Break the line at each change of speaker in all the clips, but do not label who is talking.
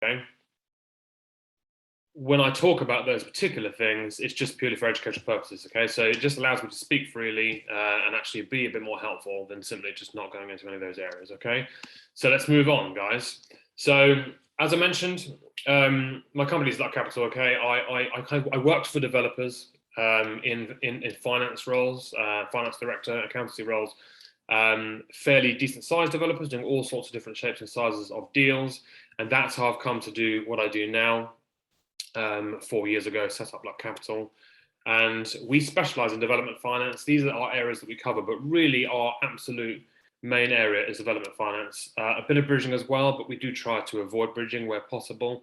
okay? When I talk about those particular things, it's just purely for educational purposes, okay? So it just allows me to speak freely and actually be a bit more helpful than simply just not going into any of those areas, okay? So let's move on, guys. So as I mentioned, my company is Luck Capital, okay? I worked for developers in finance roles, finance director, accountancy roles, fairly decent sized developers doing all sorts of different shapes and sizes of deals. And that's how I've come to do what I do now. 4 years ago, set up Luck Capital, and we specialize in development finance. These are our areas that we cover, but really our absolute main area is development finance. A bit of bridging as well, but we do try to avoid bridging where possible.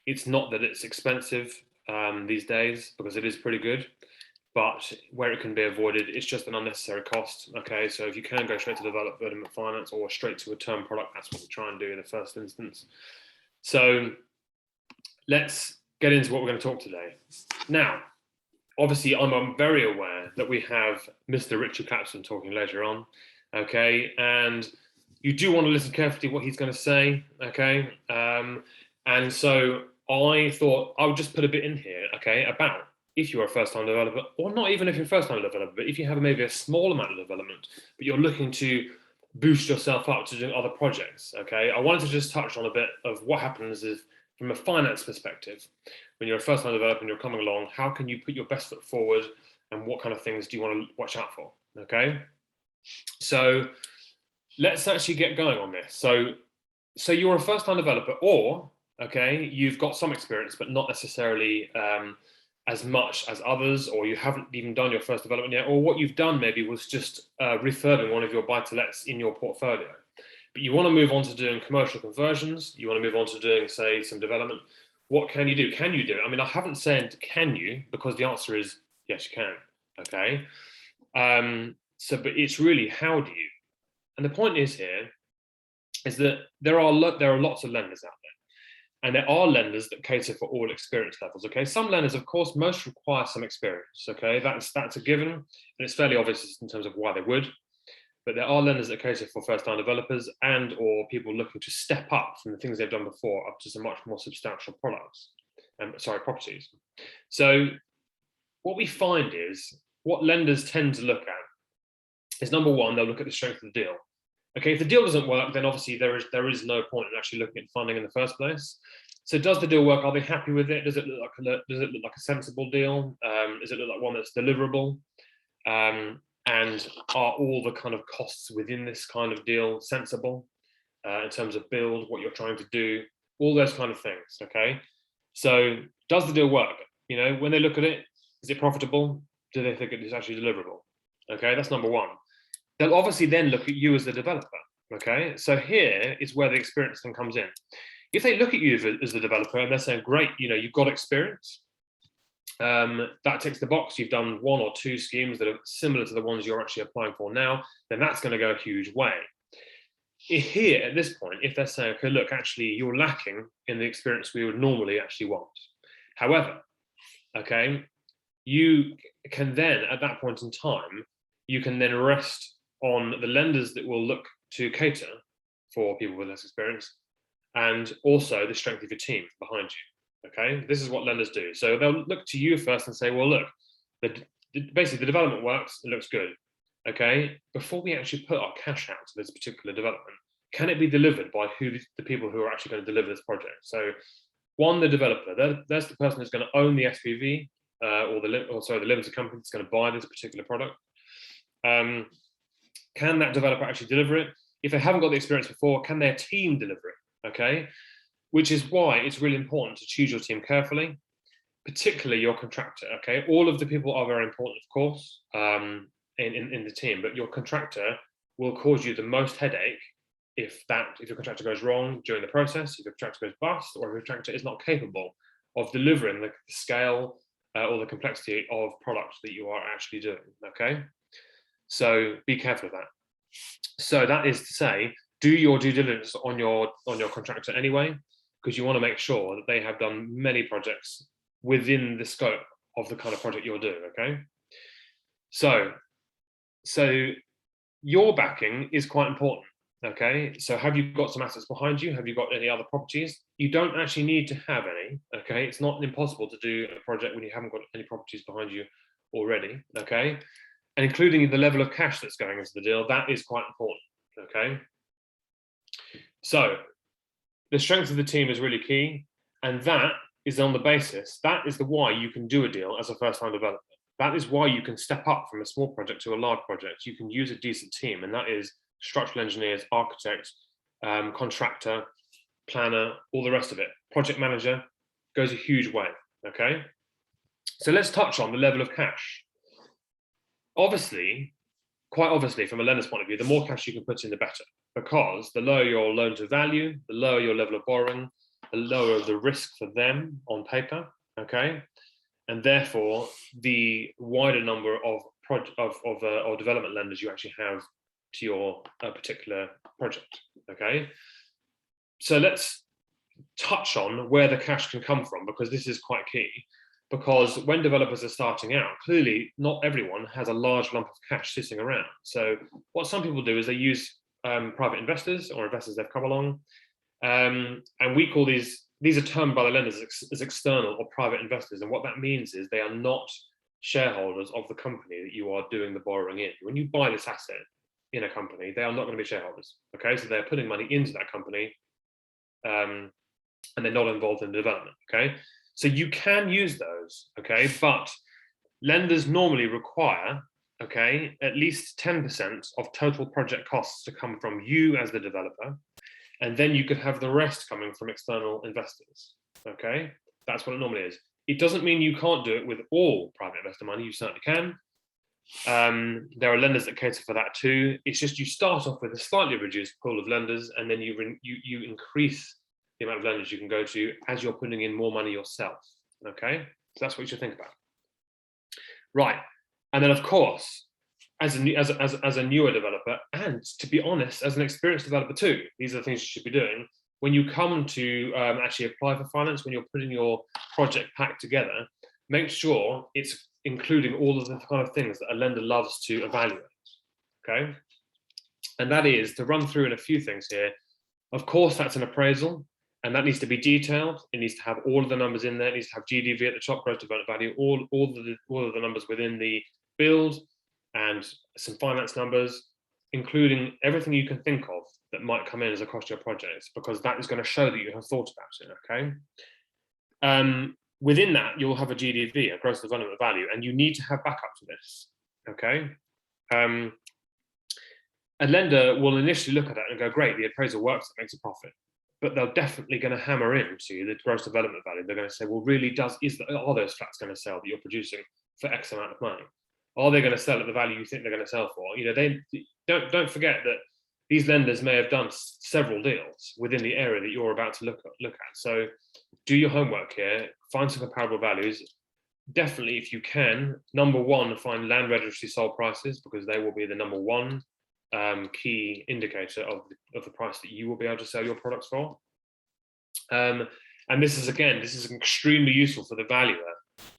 It's not that it's expensive these days, because it is pretty good, but where it can be avoided, it's just an unnecessary cost. Okay, so if you can go straight to development finance or straight to a term product, that's what we try and do in the first instance. So let's get into what we're going to talk today. Now, obviously, I'm very aware that we have Mr. Richard Clapson talking later on, okay? And you do want to listen carefully to what he's going to say, okay? And so I thought I would just put a bit in here, okay, about if you're a first-time developer, or not even if you're a first-time developer, but if you have maybe a small amount of development, but you're looking to boost yourself up to doing other projects, okay? I wanted to just touch on a bit of what happens if, from a finance perspective, when you're a first-time developer and you're coming along, how can you put your best foot forward, and what kind of things do you want to watch out for? Okay, so let's actually get going on this. So you're a first-time developer, or okay, you've got some experience, but not necessarily as much as others, or you haven't even done your first development yet, or what you've done maybe was just refurbing one of your buy-to-lets in your portfolio. But you want to move on to doing commercial conversions, you want to move on to doing, say, some development. What can you do? Can you do it? I mean, I haven't said can you, because the answer is yes, you can, okay? But it's really how do you? And the point is here is that there are lots of lenders out there, and there are lenders that cater for all experience levels, okay? Some lenders, of course, most require some experience, okay? That's a given, and it's fairly obvious in terms of why they would. But there are lenders that cater for first-time developers and or people looking to step up from the things they've done before up to some much more substantial properties. So what we find is what lenders tend to look at is, number one, they'll look at the strength of the deal. Okay, if the deal doesn't work, then obviously there is no point in actually looking at funding in the first place. So does the deal work? Are they happy with it? Does it look like a sensible deal? Does it look like one that's deliverable? And are all the kind of costs within this kind of deal sensible in terms of build, what you're trying to do, all those kind of things, okay? So does the deal work? You know, when they look at it, is it profitable? Do they think it is actually deliverable? Okay, that's number one. They'll obviously then look at you as the developer, okay? So here is where the experience thing comes in. If they look at you as the developer and they're saying, great, you know, you've got experience, that ticks the box, you've done one or two schemes that are similar to the ones you're actually applying for now, then that's going to go a huge way. Here, at this point, if they're saying, okay, look, actually, you're lacking in the experience we would normally actually want. However, okay, you can then, at that point in time, you can then rest on the lenders that will look to cater for people with less experience, and also the strength of your team behind you. Okay, this is what lenders do. So they'll look to you first and say, well, look, basically the development works, it looks good. Okay, before we actually put our cash out to this particular development, can it be delivered by the people who are actually going to deliver this project? So one, the developer, there's the person who's going to own the SPV or the limited company that's going to buy this particular product. Can that developer actually deliver it? If they haven't got the experience before, can their team deliver it? Okay, which is why it's really important to choose your team carefully, particularly your contractor, okay? All of the people are very important, of course, in the team, but your contractor will cause you the most headache if your contractor goes wrong during the process, if your contractor goes bust, or if your contractor is not capable of delivering the scale or the complexity of product that you are actually doing, okay? So be careful of that. So that is to say, do your due diligence on your contractor anyway, because you want to make sure that they have done many projects within the scope of the kind of project you're doing, okay? So your backing is quite important, Okay, so have you got some assets behind you? Have you got any other properties? You don't actually need to have any. Okay, it's not impossible to do a project when you haven't got any properties behind you already. Okay, and including the level of cash that's going into the deal, that is quite important. Okay, so the strength of the team is really key, and that is on the basis, that is the why you can do a deal as a first-time developer. That is why you can step up from a small project to a large project. You can use a decent team, and that is structural engineers, architects, contractor, planner, all the rest of it. Project manager goes a huge way, okay? So let's touch on the level of cash. Obviously, quite obviously, from a lender's point of view, the more cash you can put in, the better, because the lower your loan to value, the lower your level of borrowing, the lower the risk for them on paper, okay? And therefore, the wider number of development lenders you actually have to your particular project, okay? So let's touch on where the cash can come from, because this is quite key. Because when developers are starting out, clearly not everyone has a large lump of cash sitting around. So what some people do is they use private investors or investors they've come along, and we call these are termed by the lenders as external or private investors. And what that means is they are not shareholders of the company that you are doing the borrowing in. When you buy this asset in a company, they are not going to be shareholders. Okay, so they're putting money into that company, and they're not involved in the development. Okay, so you can use those. Okay, but lenders normally require, okay, at least 10% of total project costs to come from you as the developer, and then you could have the rest coming from external investors. Okay, that's what it normally is. It doesn't mean you can't do it with all private investor money. You certainly can. There are lenders that cater for that too. It's just you start off with a slightly reduced pool of lenders, and then you increase the amount of lenders you can go to as you're putting in more money yourself. Okay, so that's what you should think about. Right, and then of course, as a newer developer, and to be honest, as an experienced developer too, these are the things you should be doing. When you come to actually apply for finance, when you're putting your project pack together, make sure it's including all of the kind of things that a lender loves to evaluate, okay? And that is to run through in a few things here. Of course, that's an appraisal, and that needs to be detailed. It needs to have all of the numbers in there. It needs to have GDV at the top, gross development value, all of the numbers within the build, and some finance numbers, including everything you can think of that might come in as a cost to your project, because that is going to show that you have thought about it, okay? Within that, you'll have a GDV, a gross development value, and you need to have backup to this, okay? A lender will initially look at it and go, great, the appraisal works, it makes a profit. But they're definitely going to hammer into the gross development value. They're going to say, well, really, are those flats going to sell that you're producing for X amount of money? Are they going to sell at the value you think they're going to sell for? You know, they don't forget that these lenders may have done several deals within the area that you're about to look at. So do your homework here, find some comparable values. Definitely, if you can, number one, find land registry sold prices, because they will be the number one key indicator of the price that you will be able to sell your products for. And this is extremely useful for the valuer.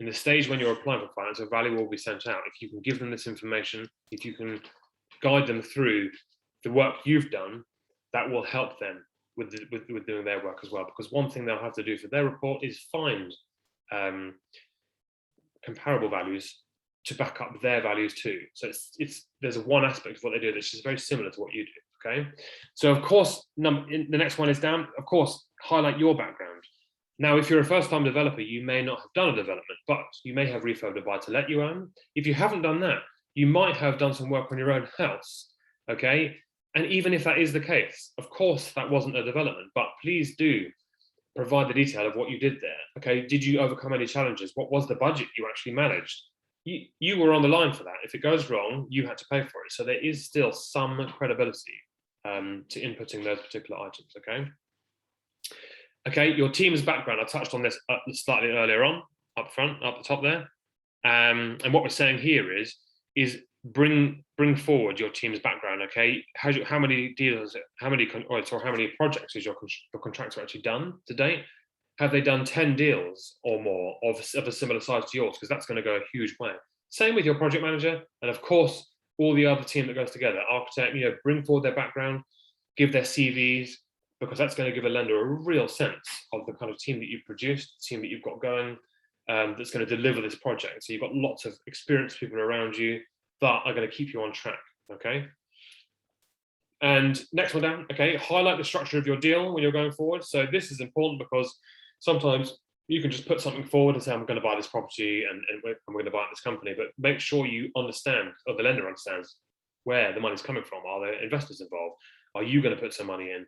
In the stage when you're applying for finance, a valuer will be sent out. If you can give them this information, if you can guide them through the work you've done, that will help them with doing their work as well. Because one thing they'll have to do for their report is find comparable values to back up their values too. So there's one aspect of what they do that's just very similar to what you do. Okay, so of course, the next one is down. Of course, highlight your background. Now, if you're a first-time developer, you may not have done a development, but you may have refurbed a buy-to-let you own. If you haven't done that, you might have done some work on your own house, okay? And even if that is the case, of course, that wasn't a development, but please do provide the detail of what you did there, okay? Did you overcome any challenges? What was the budget you actually managed? You were on the line for that. If it goes wrong, you had to pay for it. So there is still some credibility to inputting those particular items, okay? Okay, your team's background, I touched on this slightly earlier on, up the top there. And what we're saying here is bring forward your team's background, okay? How many projects has your contractor actually done to date? Have they done 10 deals or more of a similar size to yours? Because that's going to go a huge way. Same with your project manager, and of course, all the other team that goes together, architect, bring forward their background. give their CVs, because that's going to give a lender a real sense of the kind of team that you've produced, the team that you've got going, that's going to deliver this project. So you've got lots of experienced people around you that are going to keep you on track, okay? And next one down, okay, highlight the structure of your deal when you're going forward. So this is important because sometimes you can just put something forward and say, I'm going to buy this property and we're going to buy this company, but make sure you understand, or the lender understands, where the money's coming from. Are there investors involved? Are you going to put some money in?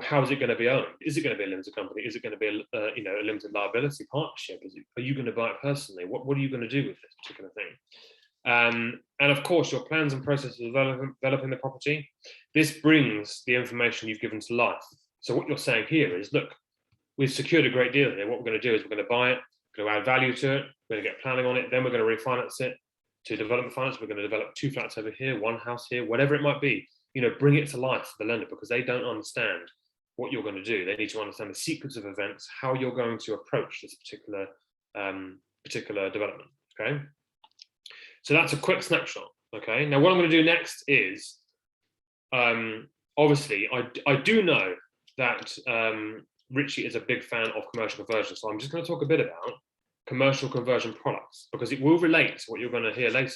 How is it going to be owned? Is it going to be a limited company? Is it going to be a limited liability partnership? Are you going to buy it personally? What are you going to do with this particular thing? And of course, your plans and processes of developing the property. This brings the information you've given to life. So what you're saying here is, look, we've secured a great deal here. What we're going to do is we're going to buy it, we're going to add value to it, we're going to get planning on it, then we're going to refinance it to development finance. We're going to develop 2 flats over here, 1 house here, whatever it might be. Bring it to life for the lender, because they don't understand what you're going to do. They need to understand the sequence of events, how you're going to approach this particular development. Okay, so that's a quick snapshot. Okay, now what I'm going to do next is, obviously, I do know that Richie is a big fan of commercial conversion, so I'm just going to talk a bit about commercial conversion products, because it will relate to what you're going to hear later,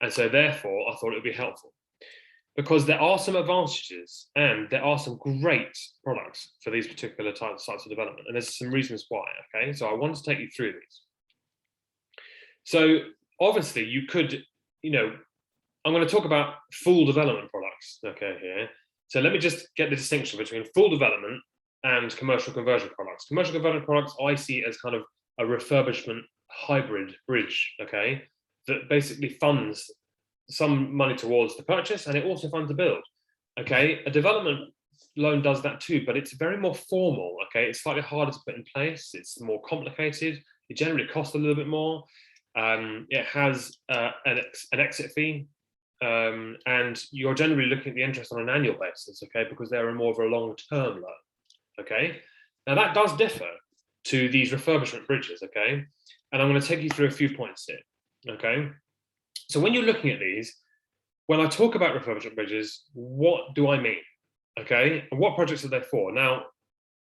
and so therefore I thought it would be helpful. Because there are some advantages and there are some great products for these particular types of development. And there's some reasons why, okay? So I want to take you through these. So obviously you could, I'm going to talk about full development products, okay, here. So let me just get the distinction between full development and commercial conversion products. Commercial conversion products I see as kind of a refurbishment hybrid bridge, okay, that basically funds some money towards the purchase, and it also funds the build. Okay, a development loan does that too, but it's very more formal. Okay, it's slightly harder to put in place. It's more complicated. It generally costs a little bit more. It has an exit fee, and you're generally looking at the interest on an annual basis. Okay, because they're more of a long-term loan. Okay, now that does differ to these refurbishment bridges. Okay, and I'm going to take you through a few points here. Okay. So when you're looking at these, when I talk about refurbishment bridges, what do I mean? Okay, and what projects are they for? Now,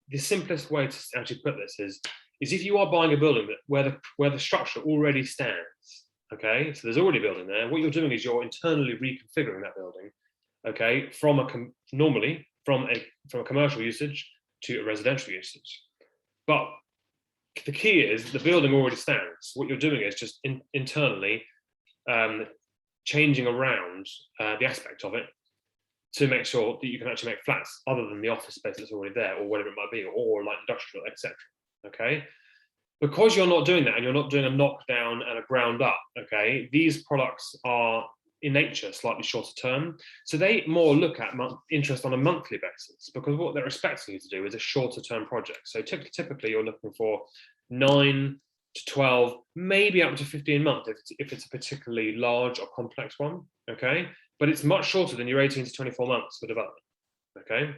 the simplest way to actually put this is if you are buying a building where the structure already stands, okay, so there's already a building there, what you're doing is you're internally reconfiguring that building, okay, from a commercial usage to a residential usage. But the key is the building already stands. What you're doing is just internally changing around the aspect of it to make sure that you can actually make flats other than the office space that's already there, or whatever it might be, or like industrial, etc. Okay, because you're not doing that and you're not doing a knockdown and a ground up. Okay, these products are in nature slightly shorter term, so they more look at interest on a monthly basis, because what they're expecting you to do is a shorter term project. So typically you're looking for 9 to 12, maybe up to 15 months if it's a particularly large or complex one, okay? But it's much shorter than your 18 to 24 months for development, okay?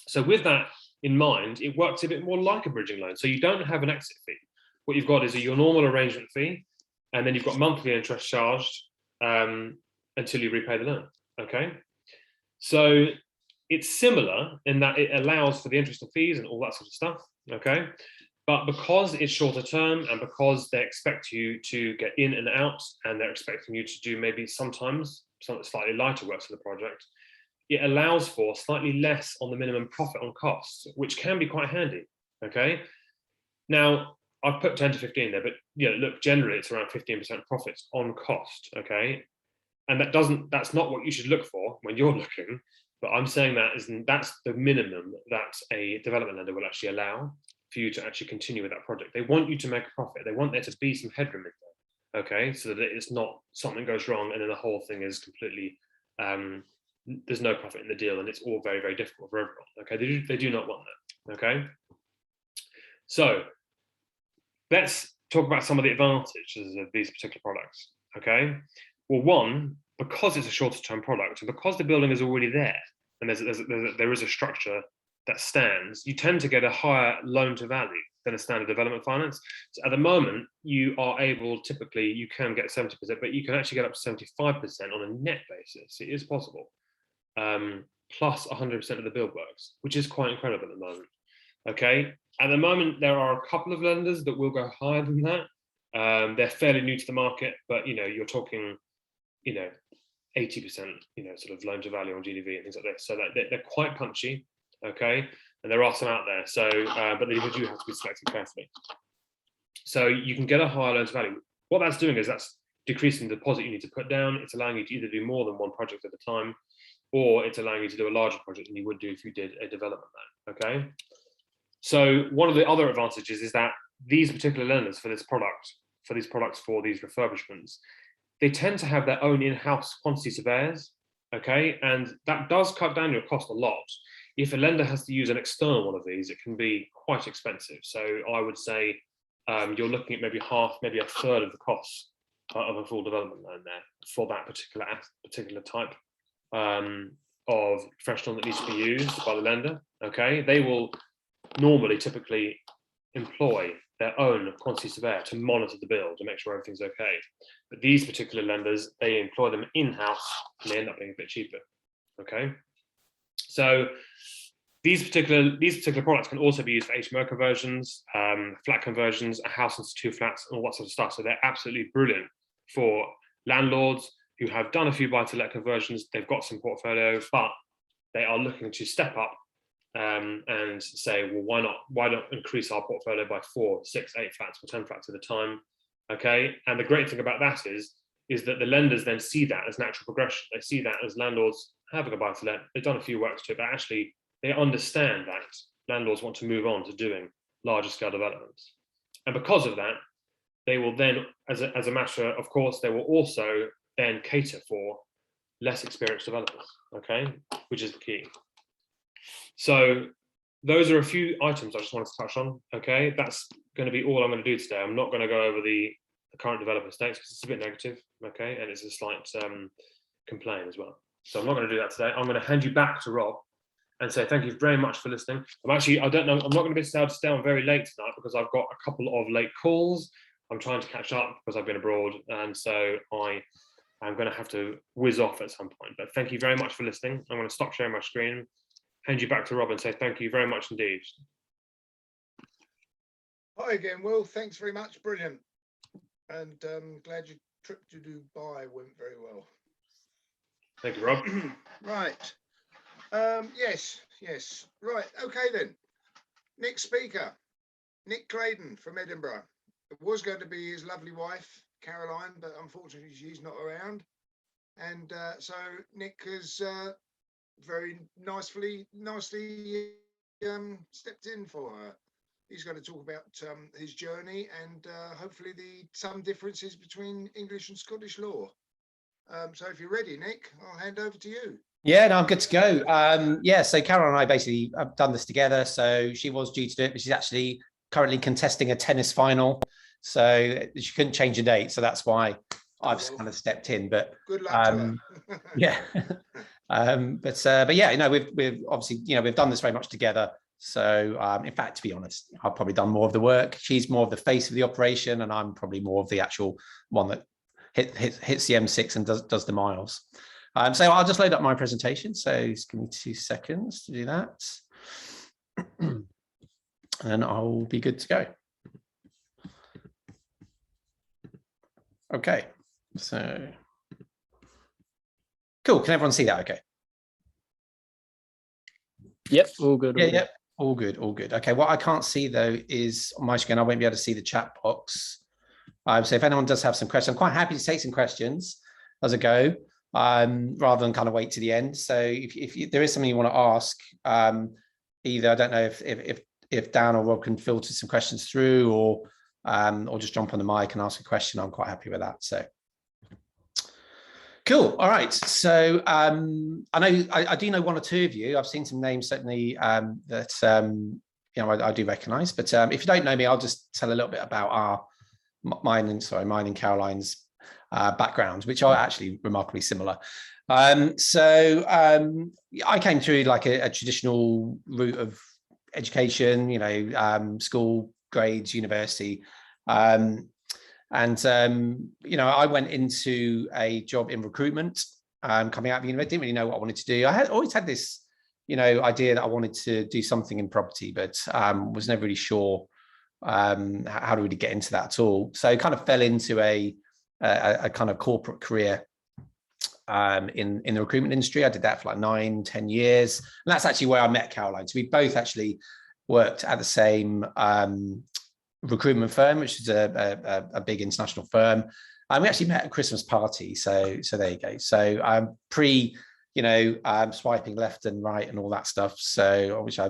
So with that in mind, it works a bit more like a bridging loan. So you don't have an exit fee. What you've got is your normal arrangement fee, and then you've got monthly interest charged until you repay the loan, okay? So it's similar in that it allows for the interest and fees and all that sort of stuff, okay? But because it's shorter term and because they expect you to get in and out, and they're expecting you to do maybe sometimes some slightly lighter works for the project, it allows for slightly less on the minimum profit on costs, which can be quite handy, okay? Now, I've put 10 to 15 there, but look, generally it's around 15% profits on cost, okay? And that's not what you should look for when you're looking, but I'm saying that's the minimum that a development lender will actually allow for you to actually continue with that project. They want you to make a profit. They want there to be some headroom in there, okay? So that it's not something goes wrong and then the whole thing is completely, there's no profit in the deal and it's all very, very difficult for everyone, okay? They do not want that, okay? So let's talk about some of the advantages of these particular products, okay? Well, one, because it's a shorter term product and because the building is already there and there is a structure that stands, you tend to get a higher loan to value than a standard development finance. So at the moment, you are able, typically, you can get 70%, but you can actually get up to 75% on a net basis. It is possible. plus 100% of the build works, which is quite incredible at the moment. Okay, at the moment there are a couple of lenders that will go higher than that. They're fairly new to the market, but you're talking 80%, sort of loan to value on GDV and things like this. So they're quite punchy, okay, and there are some out there. So, but they do have to be selected carefully. So you can get a higher loan to value. What that's doing is that's decreasing the deposit you need to put down. It's allowing you to either do more than one project at a time, or it's allowing you to do a larger project than you would do if you did a development loan. Okay. So one of the other advantages is that these particular lenders for this product, for these refurbishments, they tend to have their own in-house quantity surveyors, okay? And that does cut down your cost a lot. If a lender has to use an external one of these, it can be quite expensive. So I would say you're looking at maybe half, maybe a third of the cost of a full development loan there for that particular type of professional that needs to be used by the lender, okay? They will normally typically employ their own quantity surveyor to monitor the build and make sure everything's okay. But these particular lenders, they employ them in-house and they end up being a bit cheaper, okay? So these particular products can also be used for HMO conversions, flat conversions, a house into 2 flats, and all that sort of stuff. So they're absolutely brilliant for landlords who have done a few buy-to-let conversions. They've got some portfolio, but they are looking to step up and say, well, why not increase our portfolio by 4, 6, 8 flats or 10 flats at a time, okay? And the great thing about that is that the lenders then see that as natural progression. They see that as landlords having a buy-to-let. They've done a few works to it, but actually they understand that landlords want to move on to doing larger scale developments. And because of that, they will then, as a matter of course, they will also then cater for less experienced developers, okay? Which is the key. So those are a few items I just wanted to touch on, okay? That's going to be all I'm going to do today. I'm not going to go over the current developer stakes because it's a bit negative, okay? And it's a slight complaint as well. So I'm not going to do that today. I'm going to hand you back to Rob and say thank you very much for listening. I don't know, I'm not going to be able to stay on very late tonight because I've got a couple of late calls. I'm trying to catch up because I've been abroad, and so I'm going to have to whiz off at some point. But thank you very much for listening. I'm going to stop sharing my screen, hand you back to Rob and say thank you very much indeed.
Hi again, Will. Thanks very much. Brilliant. And glad your trip to Dubai went very well.
Thank you, Rob.
Right. Yes. Right. Okay then. Next speaker, Nick Claydon from Edinburgh. It was going to be his lovely wife, Caroline, but unfortunately she's not around. And so Nick has very nicely stepped in for her. He's going to talk about his journey and hopefully some differences between English and Scottish law. So if you're ready, Nick, I'll hand over to you.
Yeah, no, I'm good to go. Yeah, so Carol and I basically have done this together. So she was due to do it, but she's actually currently contesting a tennis final. So she couldn't change the date. So that's why I've kind of stepped in. But
good luck to her.
Yeah. But yeah, we've obviously, we've done this very much together. So in fact, to be honest, I've probably done more of the work. She's more of the face of the operation, and I'm probably more of the actual one that hits the M6 and does the miles. So I'll just load up my presentation. So just give me 2 seconds to do that. And I'll be good to go. Okay, so cool. Can everyone see that okay?
Yep, all good.
Yeah, all good. Okay, what I can't see though is on my screen, I won't be able to see the chat box. So if anyone does have some questions, I'm quite happy to take some questions as I go, rather than kind of wait to the end. So if there is something you want to ask, either I don't know if Dan or Rob can filter some questions through, or just jump on the mic and ask a question. I'm quite happy with that. So cool. All right. So I do know 1 or 2 of you. I've seen some names certainly that I do recognise. But if you don't know me, I'll just tell a little bit about mine and Caroline's backgrounds, which are actually remarkably similar. So I came through like a traditional route of education, school, grades, university. I went into a job in recruitment coming out of university. Didn't really know what I wanted to do. I had always had this, idea that I wanted to do something in property, but was never really sure how to really get into that at all. So I kind of fell into a kind of corporate career in the recruitment industry. I did that for like 9-10 years, and that's actually where I met Caroline. So we both actually worked at the same recruitment firm, which is a big international firm. And we actually met at a Christmas party. So there you go. So swiping left and right and all that stuff. So which I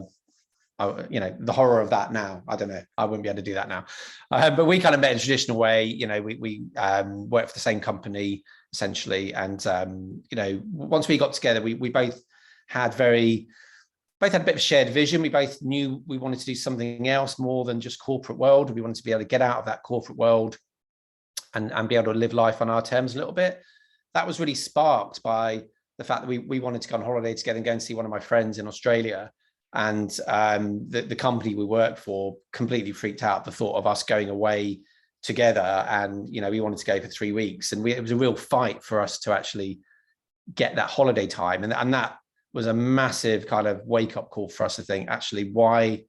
the horror of that now, I don't know, I wouldn't be able to do that now. But we kind of met in a traditional way. We worked for the same company essentially. And, once we got together, we both had a bit of a shared vision. We both knew we wanted to do something else more than just corporate world. We wanted to be able to get out of that corporate world and be able to live life on our terms a little bit. That was really sparked by the fact that we wanted to go on holiday together and go and see one of my friends in Australia. And the company we worked for completely freaked out the thought of us going away together. And, we wanted to go for 3 weeks. And it was a real fight for us to actually get that holiday time. And that was a massive kind of wake up call for us to think, actually, why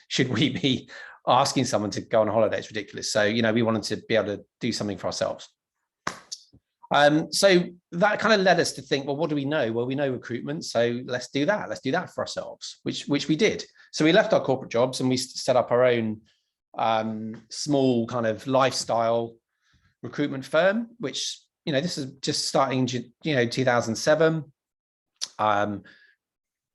should we be asking someone to go on holiday? It's ridiculous. So, we wanted to be able to do something for ourselves. So that kind of led us to think, well, what do we know? Well, we know recruitment, so let's do that. Let's do that for ourselves, which we did. So we left our corporate jobs and we set up our own small kind of lifestyle recruitment firm, which, this is just starting, 2007.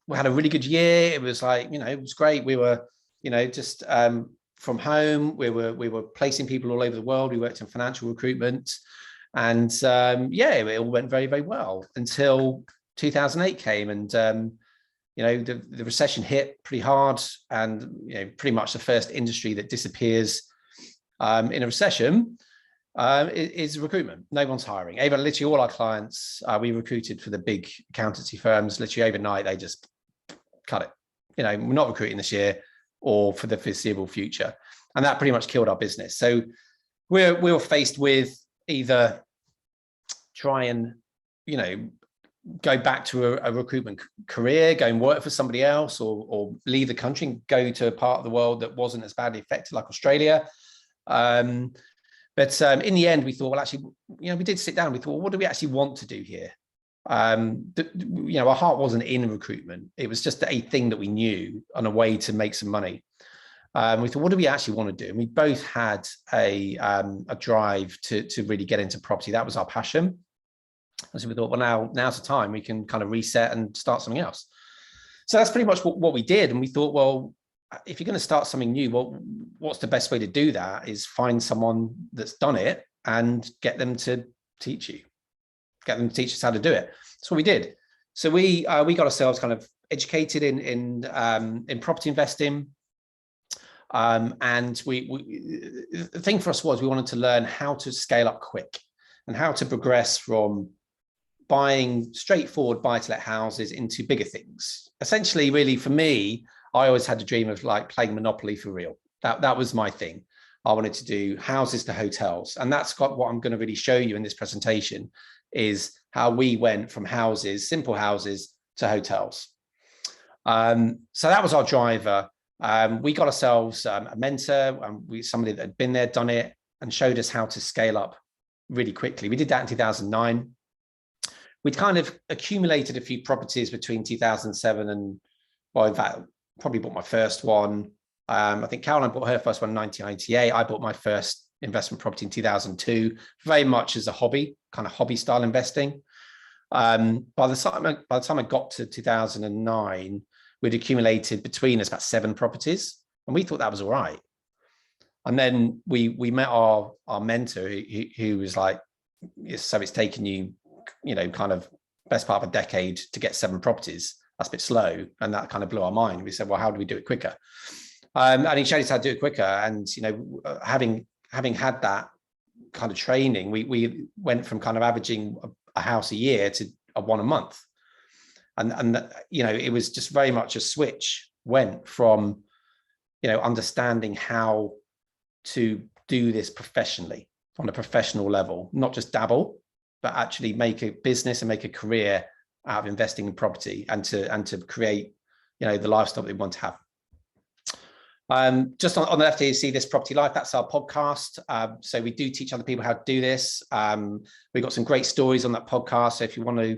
We had a really good year. It was like, it was great. We were, just from home. We were placing people all over the world. We worked in financial recruitment. And it all went very, very well until 2008 came, and the recession hit pretty hard, and pretty much the first industry that disappears in a recession is recruitment. No one's hiring. Even literally all our clients, we recruited for the big accountancy firms. Literally overnight, they just cut it. We're not recruiting this year or for the foreseeable future, and that pretty much killed our business. So we were faced with either try and, go back to a recruitment career, go and work for somebody else, or leave the country and go to a part of the world that wasn't as badly affected, like Australia. But in the end, we thought, well, actually, we did sit down. We thought, well, what do we actually want to do here? Our heart wasn't in recruitment. It was just a thing that we knew on a way to make some money. We thought, what do we actually want to do? And we both had a drive to really get into property. That was our passion. And so we thought, well, now's the time. We can kind of reset and start something else. So that's pretty much what we did. And we thought, well, if you're going to start something new, well, what's the best way to do that is find someone that's done it and get them to teach you, get them to teach us how to do it. That's what we did. So we got ourselves kind of educated in property investing. And the thing for us was we wanted to learn how to scale up quick and how to progress from buying straightforward buy-to-let houses into bigger things. Essentially, really, for me, I always had a dream of like playing Monopoly for real. That was my thing. I wanted to do houses to hotels. And that's got what I'm going to really show you in this presentation is how we went from houses, simple houses, to hotels. So that was our driver. We got ourselves a mentor, and somebody that had been there, done it, and showed us how to scale up really quickly. We did that in 2009. We'd kind of accumulated a few properties between 2007 and, well, in fact, probably bought my first one. I think Caroline bought her first one in 1998. I bought my first investment property in 2002, very much as a hobby, kind of hobby style investing. By the time I got to 2009, we'd accumulated between us about 7 properties, and we thought that was all right. And then we met our mentor who was like, so it's taken you, kind of best part of a decade to get 7 properties. That's a bit slow. And that kind of blew our mind. We said, well, how do we do it quicker? And he showed us how to do it quicker. And, having had that kind of training, we went from kind of averaging a house a year to a one a month. And it was just very much a switch, went from, understanding how to do this professionally on a professional level, not just dabble. but actually make a business and make a career out of investing in property, and to create, the lifestyle that we want to have. Just on the left here, you see This Property Life. That's our podcast. So we do teach other people how to do this. We've got some great stories on that podcast. So if you want to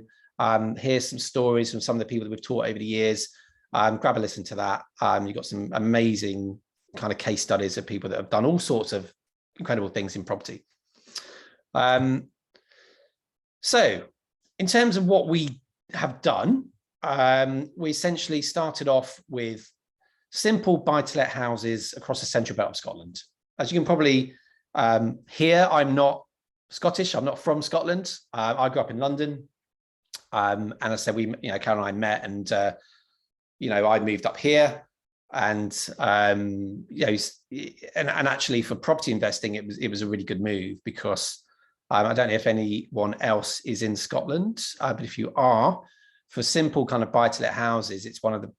hear some stories from some of the people that we've taught over the years, grab a listen to that. You've got some amazing kind of case studies of people that have done all sorts of incredible things in property. So in terms of what we have done, we essentially started off with simple buy-to-let houses across the central belt of Scotland. As you can probably hear, I'm not Scottish. I'm not from Scotland. I grew up in London. And as I said, Karen and I met, and I moved up here, and and actually for property investing, it was a really good move, because I don't know if anyone else is in Scotland, but if you are, for simple kind of buy-to-let houses, it's one of the,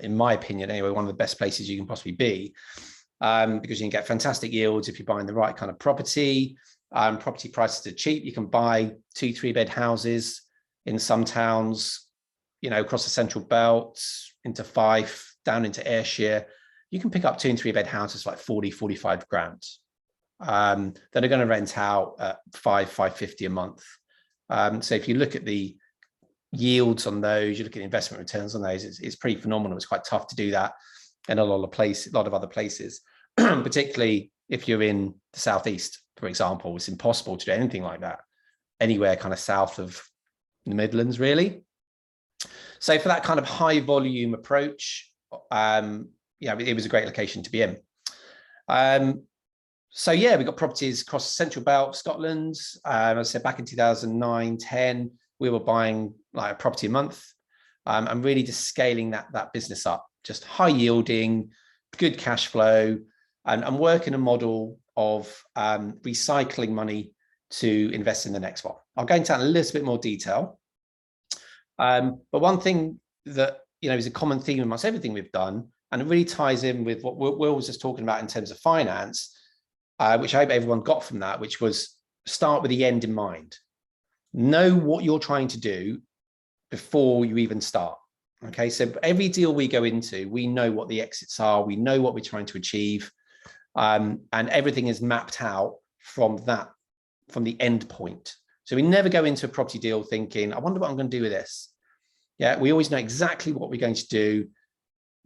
in my opinion anyway, one of the best places you can possibly be, because you can get fantastic yields if you're buying the right kind of property. Property prices are cheap. You can buy 2-3 bed houses in some towns, across the central belt, into Fife, down into Ayrshire. You can pick up 2 and 3 bed houses like 40-45 grand. That are going to rent out at $550 a month. So if you look at the yields on those, you look at the investment returns on those, it's pretty phenomenal. It's quite tough to do that in a lot of other places, particularly if you're in the southeast, for example. It's impossible to do anything like that anywhere kind of south of the Midlands, really. So for that kind of high volume approach, it was a great location to be in. So yeah, we got properties across the central belt of Scotland. As I said, back in 2009-10, we were buying like a property a month, and really just scaling that business up, just high yielding, good cash flow, and working a model of recycling money to invest in the next one. I'll go into that in a little bit more detail. But one thing that is a common theme amongst everything we've done, and it really ties in with what Will was just talking about in terms of finance, which I hope everyone got from that, which was start with the end in mind. Know what you're trying to do before you even start. Okay, so every deal we go into, we know what the exits are, we know what we're trying to achieve, and everything is mapped out from the end point. So we never go into a property deal thinking, I wonder what I'm going to do with this. Yeah, we always know exactly what we're going to do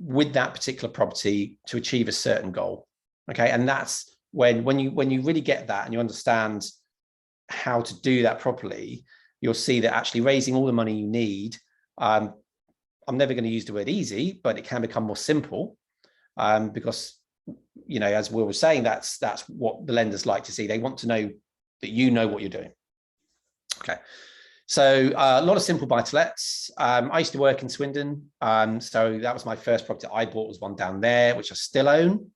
with that particular property to achieve a certain goal. Okay, and that's when you really get that and you understand how to do that properly, you'll see that actually raising all the money you need, I'm never going to use the word easy, but it can become more simple, because as Will was saying, that's what the lenders like to see. They want to know that you know what you're doing. Okay, so a lot of simple buy-to-lets. I used to work in Swindon, so that was my first property I bought, was one down there, which I still own.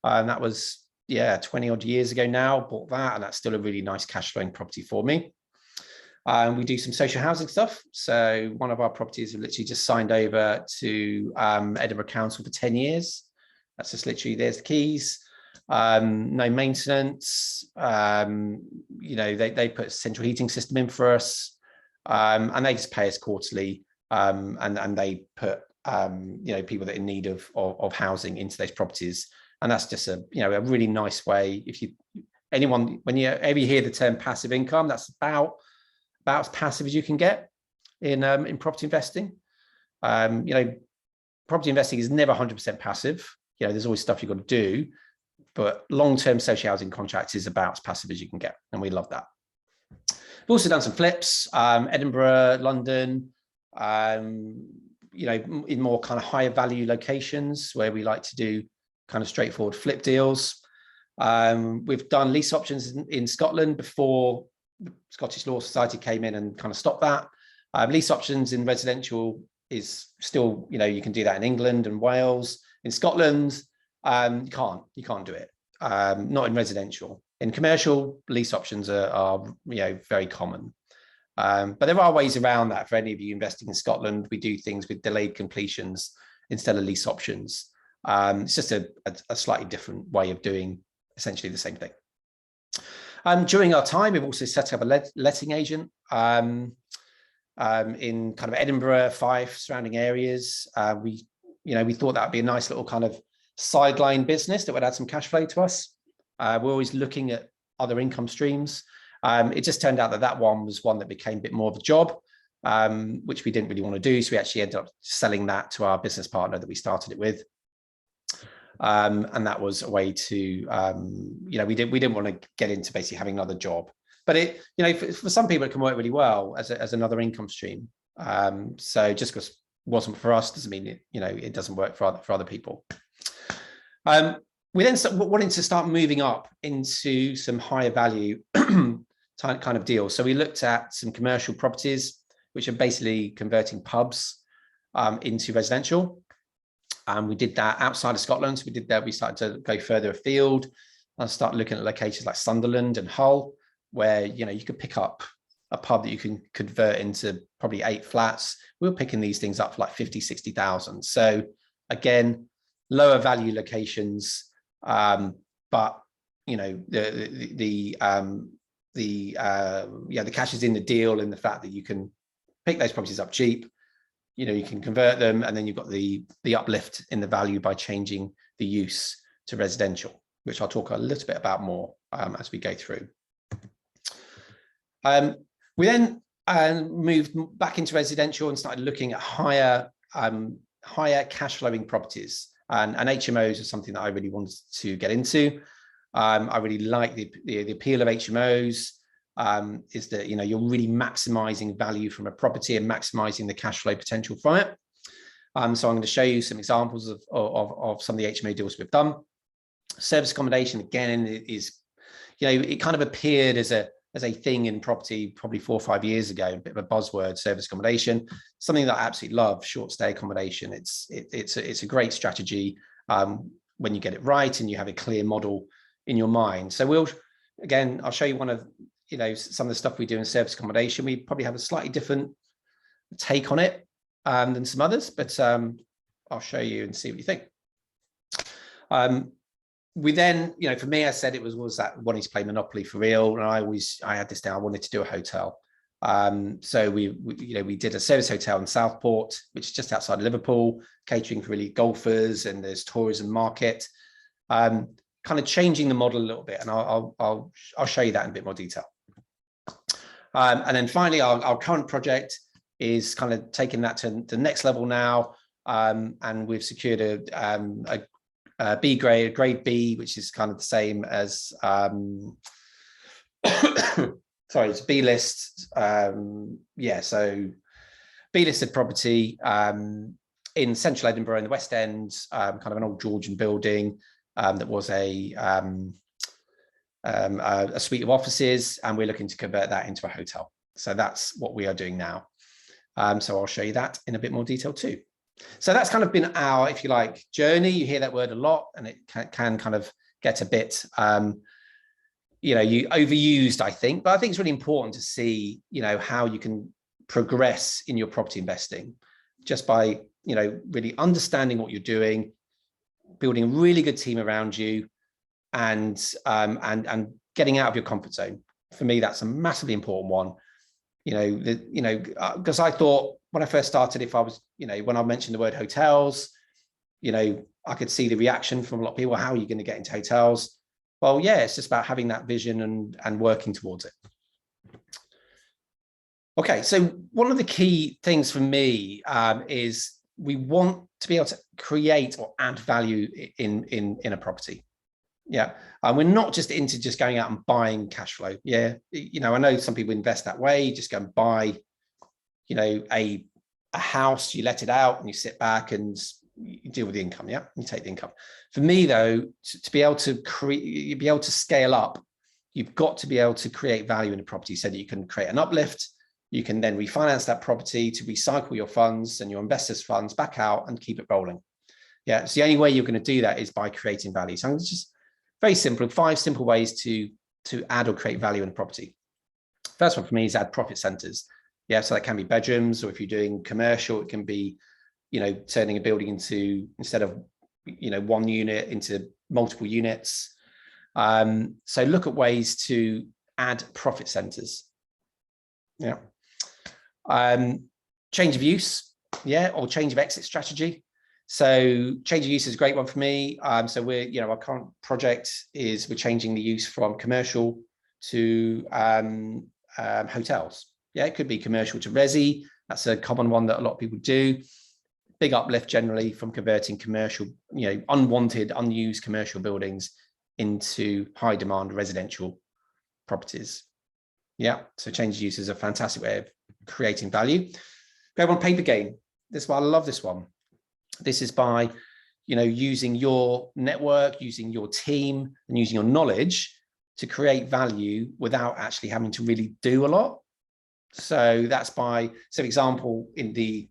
That was 20 odd years ago now. Bought that, and that's still a really nice cash flowing property for me. We do some social housing stuff. So one of our properties, we literally just signed over to Edinburgh Council for 10 years. That's just literally, there's the keys. No maintenance. They put a central heating system in for us, and they just pay us quarterly. And they put people that are in need of housing into those properties. And that's just a really nice way. When you ever hear the term passive income, that's about as passive as you can get in property investing. Property investing is never 100% passive. There's always stuff you've got to do, but long-term social housing contracts is about as passive as you can get, and we love that. We've also done some flips, Edinburgh, London, in more kind of higher value locations where we like to do kind of straightforward flip deals. We've done lease options in Scotland before the Scottish Law Society came in and kind of stopped that. Lease options in residential is still, you can do that in England and Wales. In Scotland, you can't do it. Not in residential. In commercial, lease options are very common. But there are ways around that. For any of you investing in Scotland, we do things with delayed completions instead of lease options. It's just a slightly different way of doing essentially the same thing. During our time, we've also set up a letting agent in kind of Edinburgh, Fife, surrounding areas. We thought that would be a nice little kind of sideline business that would add some cash flow to us. We're always looking at other income streams. It just turned out that that one was one that became a bit more of a job, which we didn't really want to do. So we actually ended up selling that to our business partner that we started it with. And that was a way to, we didn't want to get into basically having another job, but it, for some people it can work really well as another income stream. So just because it wasn't for us doesn't mean it doesn't work for other people. We then wanted to start moving up into some higher value kind of deals. So we looked at some commercial properties, which are basically converting pubs into residential. We did that outside of Scotland. So we started to go further afield and start looking at locations like Sunderland and Hull, where you could pick up a pub that you can convert into probably 8 flats. We were picking these things up for like 50, 60,000. So again, lower value locations, but the cash is in the deal, in the fact that you can pick those properties up cheap. You can convert them, and then you've got the uplift in the value by changing the use to residential, which I'll talk a little bit about more as we go through. We then moved back into residential and started looking at higher cash flowing properties, and HMOs are something that I really wanted to get into. I really like the appeal of HMOs. Is that you're really maximizing value from a property and maximizing the cash flow potential from it. So I'm going to show you some examples of some of the HMO deals we've done. Service accommodation, again, is it kind of appeared as a thing in property probably 4 or 5 years ago, a bit of a buzzword, service accommodation, something that I absolutely love. Short stay accommodation, it's a great strategy when you get it right and you have a clear model in your mind. So I'll show you one of some of the stuff we do in service accommodation. We probably have a slightly different take on it than some others, but I'll show you and see what you think. We then, for me, I said it was that wanting to play Monopoly for real, and I had this down. I wanted to do a hotel. So we did a service hotel in Southport, which is just outside of Liverpool, catering for really golfers, and there's tourism market. Kind of changing the model a little bit, and I'll show you that in a bit more detail. And then finally, our current project is kind of taking that to the next level now, and we've secured a B grade, a grade B, which is kind of the same as sorry, it's B list. So B listed property in central Edinburgh in the West End, kind of an old Georgian building. That was a suite of offices, and we're looking to convert that into a hotel. So that's what we are doing now. So I'll show you that in a bit more detail too. So that's kind of been our, if you like, journey. You hear that word a lot, and it can kind of get a bit, overused, I think. But I think it's really important to see, how you can progress in your property investing just by, really understanding what you're doing, building a really good team around you, and getting out of your comfort zone. For me, that's a massively important one. Because I thought when I first started, if I was, when I mentioned the word hotels, I could see the reaction from a lot of people. How are you going to get into hotels? Well, yeah, it's just about having that vision and working towards it. Okay, so one of the key things for me is we want to be able to create or add value in a property. Yeah, we're not just into just going out and buying cash flow. Yeah, I know some people invest that way. You just go and buy, a house, you let it out, and you sit back and you deal with the income. Yeah, you take the income. For me, though, to be able to scale up, you've got to be able to create value in a property so that you can create an uplift. You can then refinance that property to recycle your funds and your investors' funds back out and keep it rolling. Yeah, so the only way you're going to do that is by creating value. So I'm just very simple, 5 simple ways to add or create value in a property. First one for me is add profit centers. Yeah, so that can be bedrooms, or if you're doing commercial, it can be, turning a building into, instead of, one unit, into multiple units. So look at ways to add profit centers. Yeah. Change of use, yeah, or change of exit strategy. So change of use is a great one for me. So we're, our current project is we're changing the use from commercial to hotels. Yeah, it could be commercial to resi. That's a common one that a lot of people do. Big uplift generally from converting commercial, unwanted, unused commercial buildings into high demand residential properties. Yeah, so change of use is a fantastic way of creating value. Go on paper gain. This is why I love this one. This is by, using your network, using your team, and using your knowledge to create value without actually having to really do a lot. So that's by, so example, in the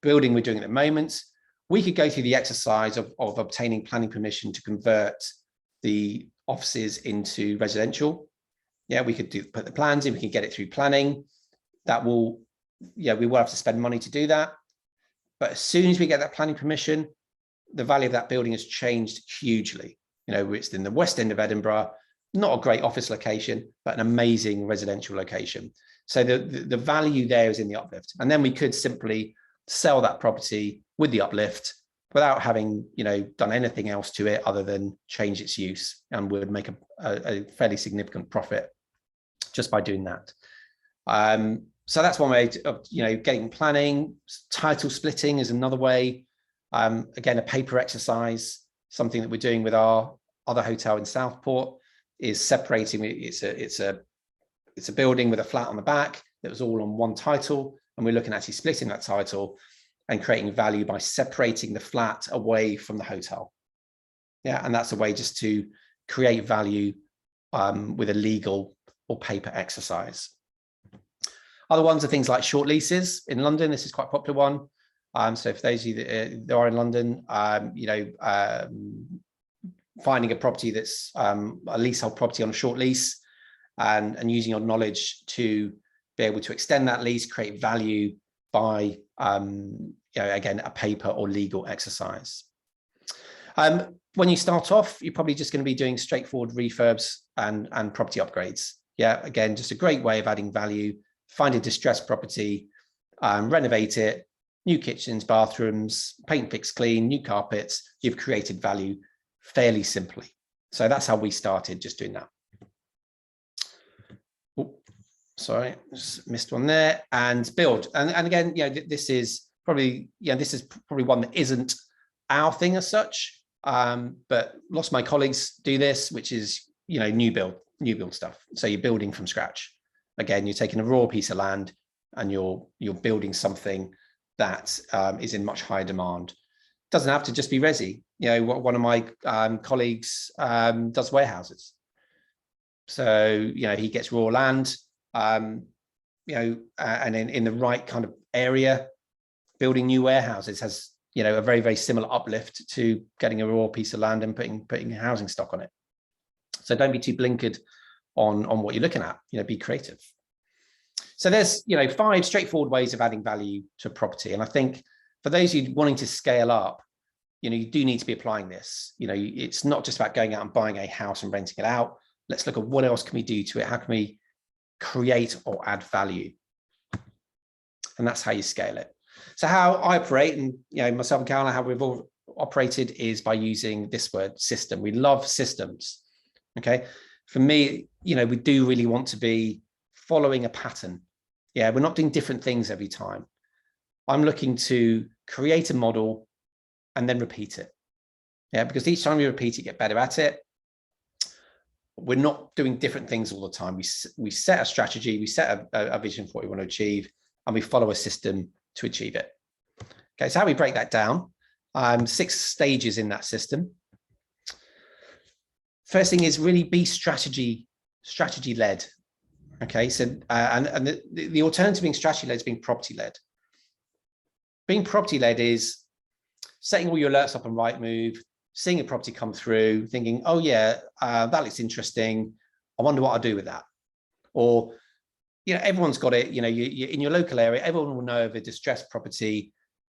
building we're doing at the moment, we could go through the exercise of obtaining planning permission to convert the offices into residential. Yeah, we could put the plans in, we can get it through planning. That will, we will have to spend money to do that. But as soon as we get that planning permission, the value of that building has changed hugely. It's in the West End of Edinburgh, not a great office location, but an amazing residential location. So the value there is in the uplift. And then we could simply sell that property with the uplift without having, done anything else to it other than change its use, and would make a fairly significant profit just by doing that. So that's one way of, getting planning. Title splitting is another way. Again, a paper exercise, something that we're doing with our other hotel in Southport is separating. It's a building with a flat on the back that was all on one title, and we're looking at actually splitting that title and creating value by separating the flat away from the hotel. Yeah, and that's a way just to create value with a legal or paper exercise. Other ones are things like short leases. In London, this is quite a popular one. So for those of you that are in London, finding a property that's a leasehold property on a short lease, and using your knowledge to be able to extend that lease, create value by, again, a paper or legal exercise. When you start off, you're probably just going to be doing straightforward refurbs and property upgrades. Yeah, again, just a great way of adding value. Find a distressed property, renovate it, new kitchens, bathrooms, paint, fix, clean, new carpets. You've created value fairly simply. So that's how we started, just doing that. Oh, sorry, just missed one there. And build. And again, this is probably one that isn't our thing as such, but lots of my colleagues do this, which is, new build stuff. So you're building from scratch. Again, you're taking a raw piece of land and you're building something that is in much higher demand. Doesn't have to just be resi. One of my colleagues does warehouses. So, he gets raw land, and in the right kind of area, building new warehouses has, a very, very similar uplift to getting a raw piece of land and putting housing stock on it. So don't be too blinkered on what you're looking at, be creative. So there's, 5 straightforward ways of adding value to property. And I think for those of you wanting to scale up, you do need to be applying this. It's not just about going out and buying a house and renting it out. Let's look at what else can we do to it? How can we create or add value? And that's how you scale it. So how I operate, and myself and Caroline, how we've all operated is by using this word, system. We love systems. Okay. For me, we do really want to be following a pattern. Yeah, we're not doing different things every time. I'm looking to create a model and then repeat it. Yeah, because each time you repeat it, get better at it. We're not doing different things all the time. We set a strategy, we set a vision for what we want to achieve, and we follow a system to achieve it. Okay, so how we break that down, 6 stages in that system. First thing is really be strategy led. Okay, so and the alternative being strategy led is being property led. Being property led is setting all your alerts up on Rightmove, seeing a property come through, thinking, oh yeah, that looks interesting. I wonder what I'll do with that. Or, everyone's got it. You in your local area, everyone will know of a distressed property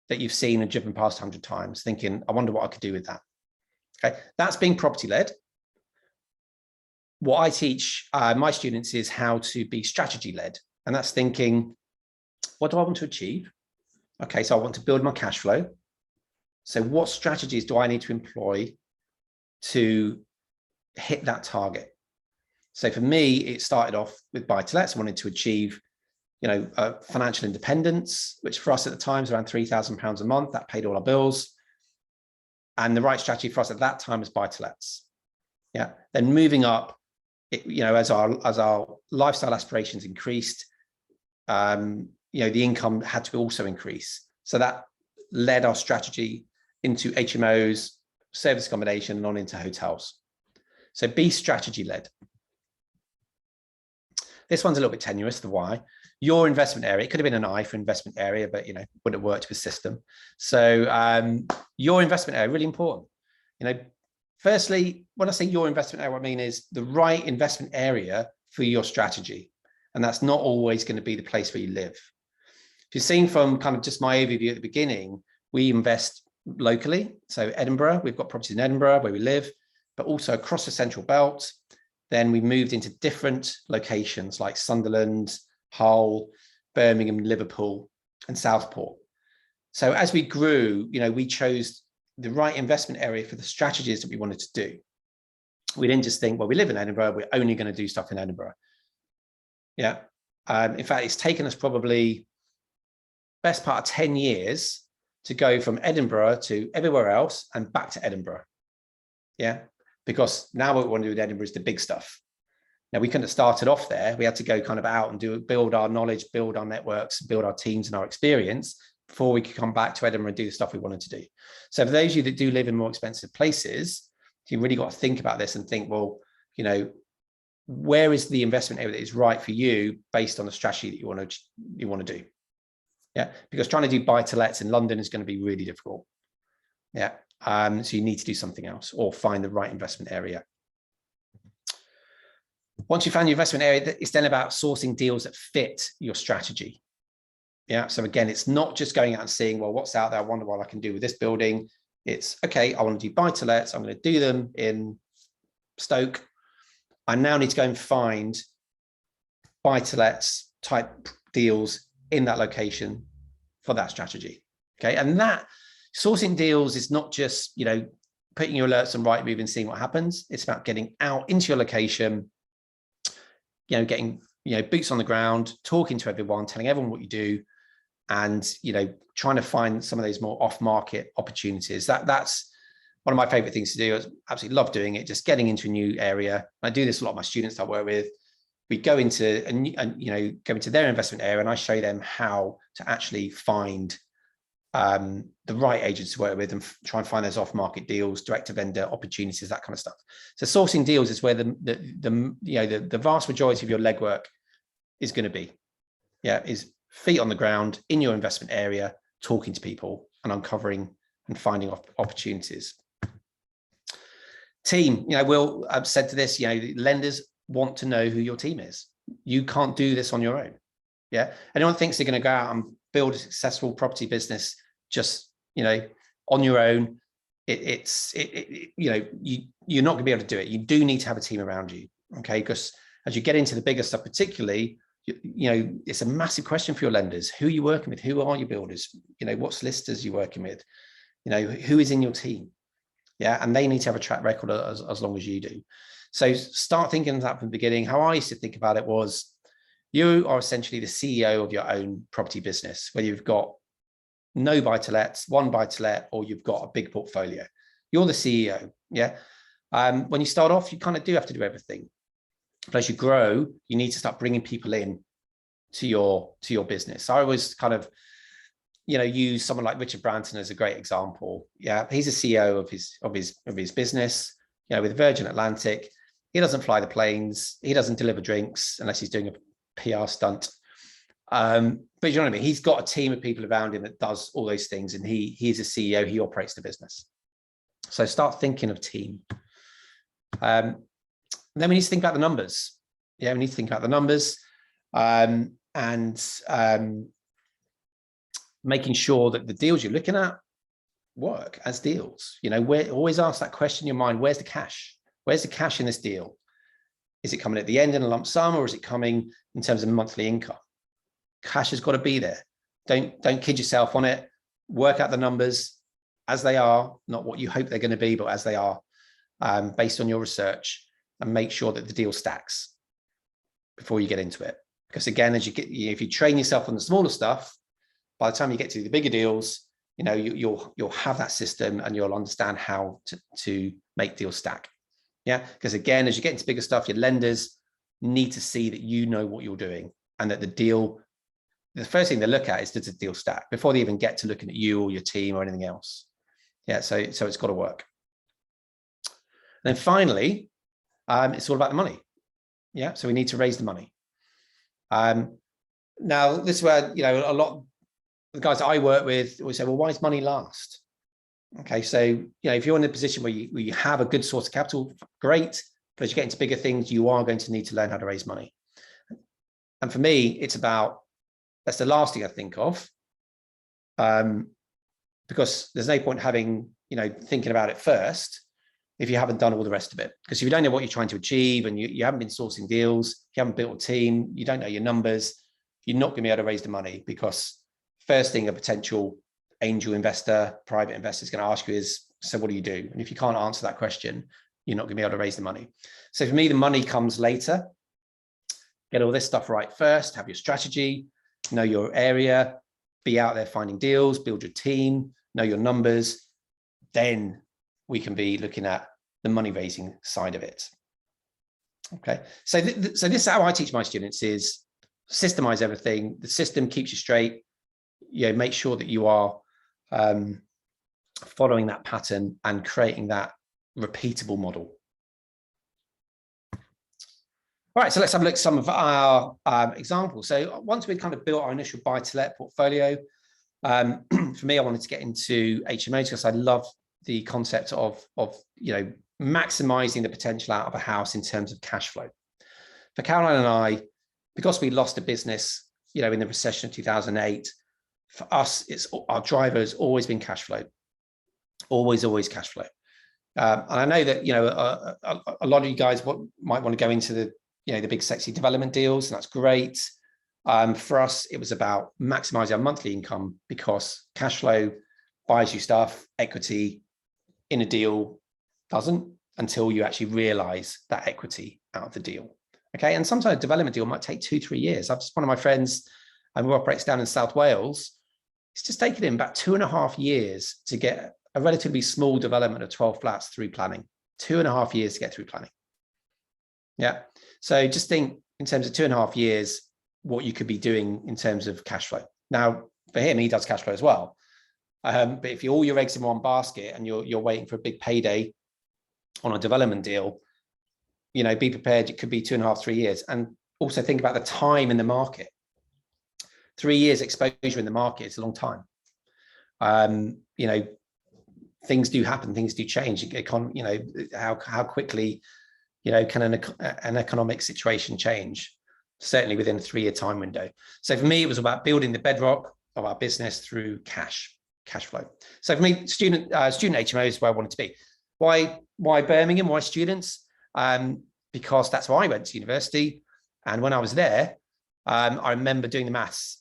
that you've seen and driven past 100 times, thinking, I wonder what I could do with that. Okay, that's being property led. what I teach my students is how to be strategy led. And that's thinking, what do I want to achieve? Okay, so I want to build my cash flow. So what strategies do I need to employ to hit that target? So for me, it started off with buy-to-lets. I wanted to achieve, financial independence, which for us at the time was around £3,000 a month. That paid all our bills. And the right strategy for us at that time was buy-to-lets. Yeah. Then moving up, as our lifestyle aspirations increased, the income had to also increase. So that led our strategy into HMOs, service accommodation, and on into hotels. So be strategy led. This one's a little bit tenuous, the why. Your investment area, it could have been an I for investment area, but wouldn't have worked with system. So your investment area, really important. Firstly, when I say your investment area, what I mean is the right investment area for your strategy. And that's not always going to be the place where you live. If you've seen from kind of just my overview at the beginning, we invest locally. So Edinburgh, we've got properties in Edinburgh where we live, but also across the Central Belt. Then we moved into different locations like Sunderland, Hull, Birmingham, Liverpool, and Southport. So as we grew, we chose the right investment area for the strategies that we wanted to do. We didn't just think, well, we live in Edinburgh, we're only going to do stuff in Edinburgh. Yeah. In fact, it's taken us probably best part of 10 years to go from Edinburgh to everywhere else and back to Edinburgh. Yeah. Because now what we want to do with Edinburgh is the big stuff. Now, we couldn't have started off there. We had to go kind of out and build our knowledge, build our networks, build our teams and our experience before we could come back to Edinburgh and do the stuff we wanted to do. So for those of you that do live in more expensive places, you really got to think about this and think, well, where is the investment area that is right for you based on the strategy that you want to do? Yeah, because trying to do buy-to-lets in London is going to be really difficult. Yeah, so you need to do something else or find the right investment area. Once you found your investment area, it's then about sourcing deals that fit your strategy. Yeah, so again, it's not just going out and seeing, well, what's out there? I wonder what I can do with this building. It's okay, I want to do buy-to-lets. I'm going to do them in Stoke. I now need to go and find buy-to-lets type deals in that location for that strategy. Okay, and that sourcing deals is not just, putting your alerts on Rightmove and seeing what happens. It's about getting out into your location, getting, boots on the ground, talking to everyone, telling everyone what you do, and, trying to find some of those more off-market opportunities. That's one of my favorite things to do. I absolutely love doing it, just getting into a new area. I do this a lot of my students I work with. We go into go into their investment area and I show them how to actually find the right agents to work with and try and find those off-market deals, direct to vendor opportunities, that kind of stuff. So sourcing deals is where the vast majority of your legwork is going to be. Yeah, is feet on the ground in your investment area, talking to people and uncovering and finding opportunities. Team, Will, I've said to this, lenders want to know who your team is. You can't do this on your own. Yeah. Anyone thinks they're going to go out and build a successful property business just, on your own, you're not going to be able to do it. You do need to have a team around you. Okay. Because as you get into the bigger stuff, particularly, it's a massive question for your lenders. Who are you working with? Who are your builders? What solicitors are you working with? Who is in your team? Yeah. And they need to have a track record as long as you do. So start thinking of that from the beginning. How I used to think about it was you are essentially the CEO of your own property business, whether you've got no buy-to-lets, one buy-to-let, or you've got a big portfolio. You're the CEO. Yeah. When you start off, you kind of do have to do everything. But as you grow, you need to start bringing people in to your business. So I always kind of, use someone like Richard Branton as a great example. Yeah, he's a CEO of his business. With Virgin Atlantic, he doesn't fly the planes. He doesn't deliver drinks unless he's doing a PR stunt. But you know what I mean? He's got a team of people around him that does all those things, and he's a CEO. He operates the business. So start thinking of team. Then we need to think about the numbers. Yeah, we need to think about the numbers and making sure that the deals you're looking at work as deals. Always ask that question in your mind, where's the cash? Where's the cash in this deal? Is it coming at the end in a lump sum, or is it coming in terms of monthly income? Cash has got to be there. Don't kid yourself on it. Work out the numbers as they are, not what you hope they're going to be, but as they are, based on your research, and make sure that the deal stacks before you get into it. Because again, as if you train yourself on the smaller stuff, by the time you get to the bigger deals, you'll have that system and you'll understand how to make deals stack. Yeah, because again, as you get into bigger stuff, your lenders need to see that you know what you're doing, and that the first thing they look at is, does the deal stack, before they even get to looking at you or your team or anything else. Yeah, so it's got to work. And then finally, it's all about the money. Yeah, so we need to raise the money. Now, this is where, a lot of the guys that I work with always say, well, why is money last? Okay, so, if you're in a position where you have a good source of capital, great. But as you get into bigger things, you are going to need to learn how to raise money. And for me, it's about, that's the last thing I think of, because there's no point having, thinking about it first if you haven't done all the rest of it. Because if you don't know what you're trying to achieve, and you haven't been sourcing deals, you haven't built a team, you don't know your numbers, you're not going to be able to raise the money. Because first thing a potential angel investor, private investor is going to ask you is, so what do you do? And if you can't answer that question, you're not going to be able to raise the money. So for me, the money comes later. Get all this stuff right first, have your strategy, know your area, be out there finding deals, build your team, know your numbers. Then we can be looking at the money raising side of it. Okay, so this is how I teach my students: is systemize everything. The system keeps you straight. Make sure that you are following that pattern and creating that repeatable model. All right, so let's have a look at some of our examples. So once we'd kind of built our initial buy-to-let portfolio, for me, I wanted to get into HMOs because I love the concept of maximizing the potential out of a house in terms of cash flow. For Caroline and I, because we lost a business, in the recession of 2008, for us, our driver has always been cash flow, always cash flow. And I know that a lot of you guys might want to go into the big sexy development deals, and that's great. For us, it was about maximizing our monthly income, because cash flow buys you stuff, equity in a deal doesn't, until you actually realize that equity out of the deal. Okay, and sometimes a development deal might take 2-3 years. I've just, one of my friends who operates down in South Wales, it's just taken him about 2.5 years to get a relatively small development of 12 flats through planning. 2.5 years to get through planning. Yeah, so just think in terms of 2.5 years, what you could be doing in terms of cash flow. Now, for him, he does cash flow as well. But if all your eggs in one basket and you're waiting for a big payday on a development deal, be prepared. It could be 2.5-3 years. And also think about the time in the market. 3 years exposure in the market is a long time. Things do happen, things do change. How quickly, can an economic situation change? Certainly within a 3-year time window. So for me, it was about building the bedrock of our business through cash flow. So for me, student HMO is where I wanted to be. Why Birmingham? Why students? Because that's where I went to university. And when I was there, I remember doing the maths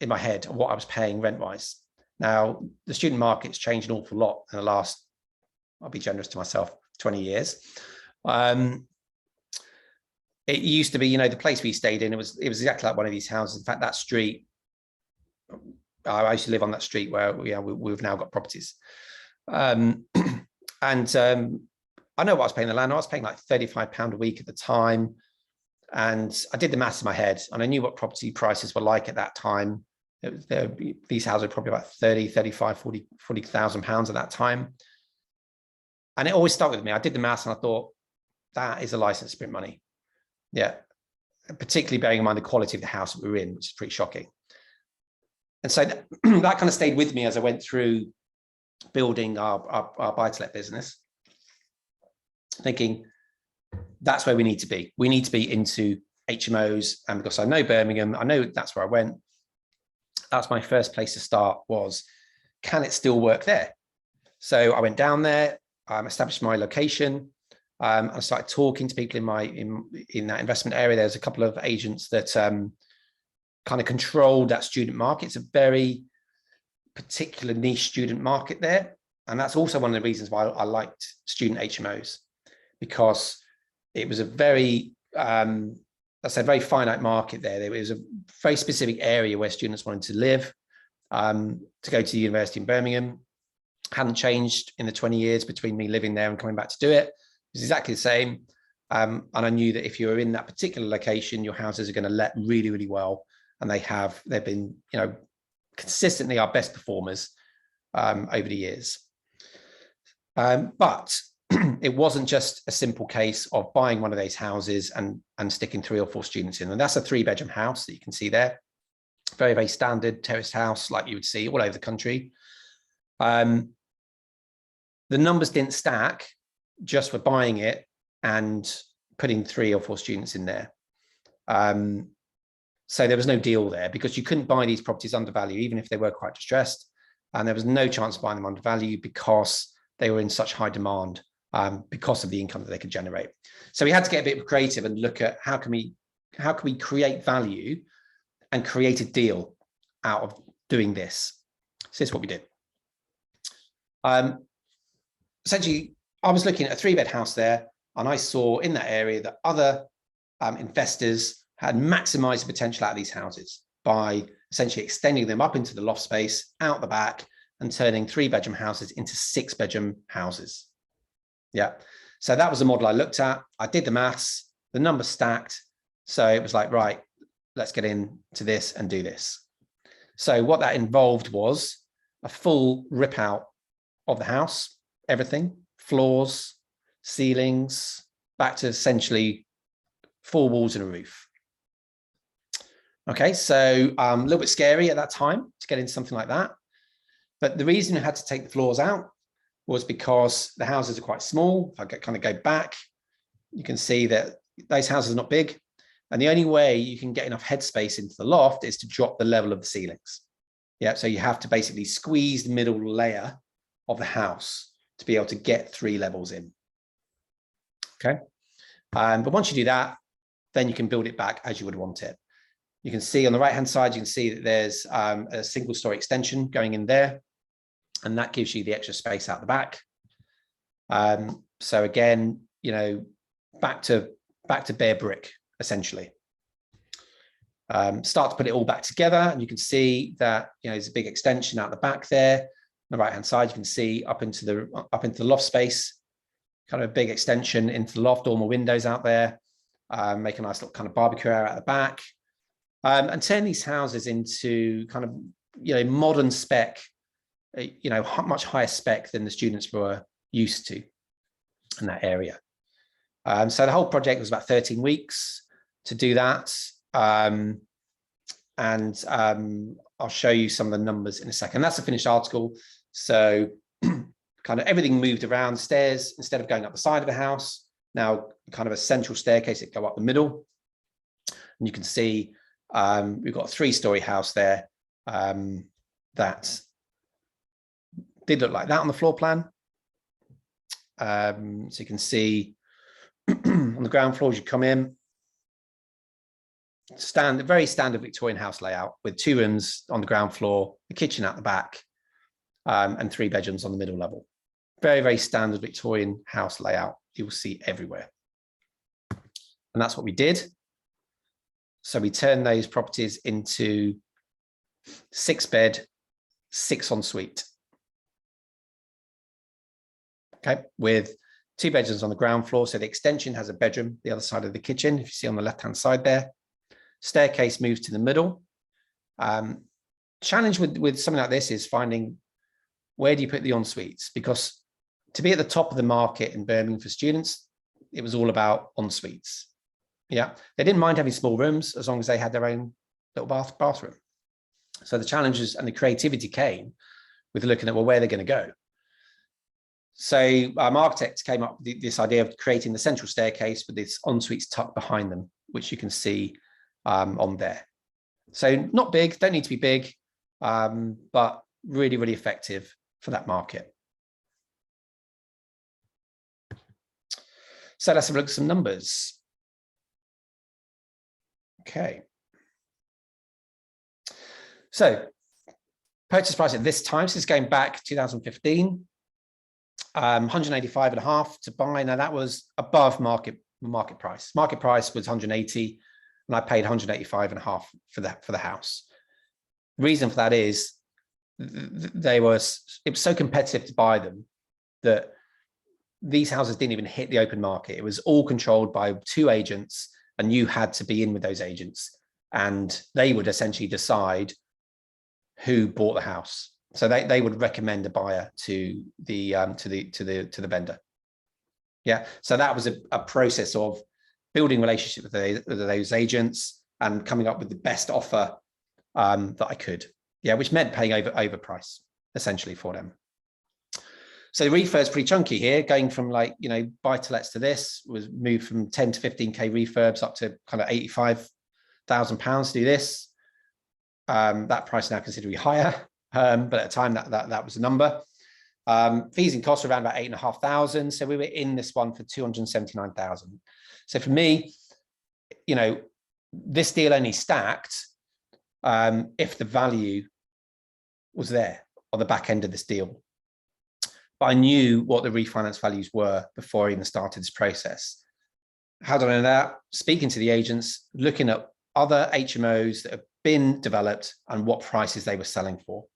in my head of what I was paying rent-wise. Now, the student market's changed an awful lot in the last, I'll be generous to myself, 20 years. It used to be, the place we stayed in, it was exactly like one of these houses. In fact, that street, I used to live on that street where we've now got properties. And I know what I was paying the landlord. I was paying like £35 a week at the time. And I did the maths in my head, and I knew what property prices were like at that time. These houses were probably about 30, 35, 40,000 pounds at that time. And it always stuck with me. I did the maths and I thought, that is a license to print money. Yeah, particularly bearing in mind the quality of the house that we were in, which is pretty shocking. And so that kind of stayed with me as I went through building our buy-to-let business, thinking that's where we need to be. We need to be into HMOs. And because I know Birmingham, I know that's where I went. That's my first place to start, was, can it still work there? So I went down there, established my location, I started talking to people in that investment area. There's a couple of agents that kind of controlled that student market. It's a very particular niche student market there. And that's also one of the reasons why I liked student HMOs, because it was a very, that's a very finite market there. There was a very specific area where students wanted to live, to go to the university in Birmingham. Hadn't changed in the 20 years between me living there and coming back to do it. It was exactly the same. And I knew that if you were in that particular location, your houses are going to let really, really well. And they've been, you know, consistently our best performers over the years. But it wasn't just a simple case of buying one of those houses and sticking 3 or 4 students in. And that's a 3-bedroom house that you can see there. Very, very standard terraced house like you would see all over the country. The numbers didn't stack just for buying it and putting 3 or 4 students in there. So there was no deal there, because you couldn't buy these properties undervalued, even if they were quite distressed. And there was no chance of buying them undervalued because they were in such high demand because of the income that they could generate. So we had to get a bit creative and look at how can we create value and create a deal out of doing this. So this is what we did. Essentially, I was looking at a 3-bed house there, and I saw in that area that other investors had maximized the potential out of these houses by essentially extending them up into the loft space, out the back, and turning 3-bedroom houses into 6-bedroom houses. Yeah, so that was the model I looked at. I did the maths, the numbers stacked. So it was like, right, let's get into this and do this. So what that involved was a full rip out of the house, everything, floors, ceilings, back to essentially 4 walls and a roof. Okay, so a little bit scary at that time to get into something like that. But the reason I had to take the floors out was because the houses are quite small. If I kind of go back, you can see that those houses are not big. And the only way you can get enough headspace into the loft is to drop the level of the ceilings. Yeah, so you have to basically squeeze the middle layer of the house to be able to get 3 levels in. Okay, but once you do that, then you can build it back as you would want it. You can see on the right hand side, you can see that there's a single story extension going in there, and that gives you the extra space out the back. So again, you know, back to bare brick essentially. Start to put it all back together, and you can see that, you know, there's a big extension out the back there. On the right hand side, you can see up into the loft space, kind of a big extension into the loft, all my windows out there, make a nice little kind of barbecue area at the back, and turn these houses into kind of, you know, modern spec, you know, much higher spec than the students were used to in that area. So the whole project was about 13 weeks to do that. And I'll show you some of the numbers in a second. That's a finished article. So kind of everything moved around. Stairs, instead of going up the side of the house, now kind of a central staircase that go up the middle. And you can see we've got a 3-story house there that did look like that on the floor plan. So you can see on the ground floor as you come in, very standard Victorian house layout with 2 rooms on the ground floor, the kitchen at the back, and 3 bedrooms on the middle level. Very, very standard Victorian house layout you will see everywhere. And that's what we did. So we turned those properties into 6-bed, 6 ensuite. Okay, with 2 bedrooms on the ground floor. So the extension has a bedroom, the other side of the kitchen, if you see on the left-hand side there. Staircase moves to the middle. Challenge with something like this is finding where do you put the en-suites, because to be at the top of the market in Birmingham for students, it was all about en-suites. Yeah, they didn't mind having small rooms as long as they had their own little bathroom. So the challenges and the creativity came with looking at, well, where they're going to go. So architects came up with this idea of creating the central staircase with this en-suites tucked behind them, which you can see on there. So not big, don't need to be big, but really, really effective for that market. So let's have a look at some numbers. Okay. So purchase price at this time, this is going back 2015, 185.5 to buy. Now that was above market price. Market price was 180, and I paid 185.5 for the house. The reason for that is it was so competitive to buy them that these houses didn't even hit the open market. It was all controlled by 2 agents, and you had to be in with those agents, and they would essentially decide who bought the house. So they would recommend a buyer to the vendor. Yeah. So that was a process of building relationship with those agents and coming up with the best offer that I could. Yeah, which meant paying over price essentially for them. So the refurb is pretty chunky here, going from like, you know, buy to lets to this was moved from 10 to 15K refurbs up to kind of £85,000 to do this. That price now considerably higher, but at the time that was the number. Fees and costs were around about 8,500. So we were in this one for 279,000. So for me, you know, this deal only stacked if the value was there on the back end of this deal. But I knew what the refinance values were before I even started this process. How did I know that? Speaking to the agents, looking at other HMOs that have been developed and what prices they were selling for.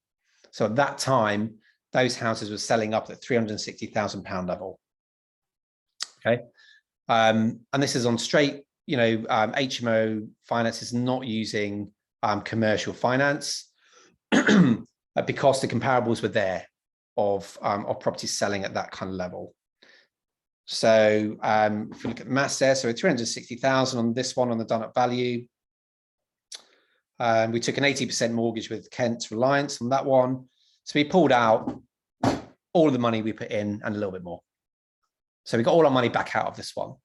So at that time, those houses were selling up at £360,000 level. Okay. And this is on straight, you know, HMO finance is not using commercial finance because the comparables were there of properties selling at that kind of level. So if you look at mass there, so 360,000 on this one on the done up value. We took an 80% mortgage with Kent Reliance on that one. So we pulled out all of the money we put in and a little bit more. So we got all our money back out of this one,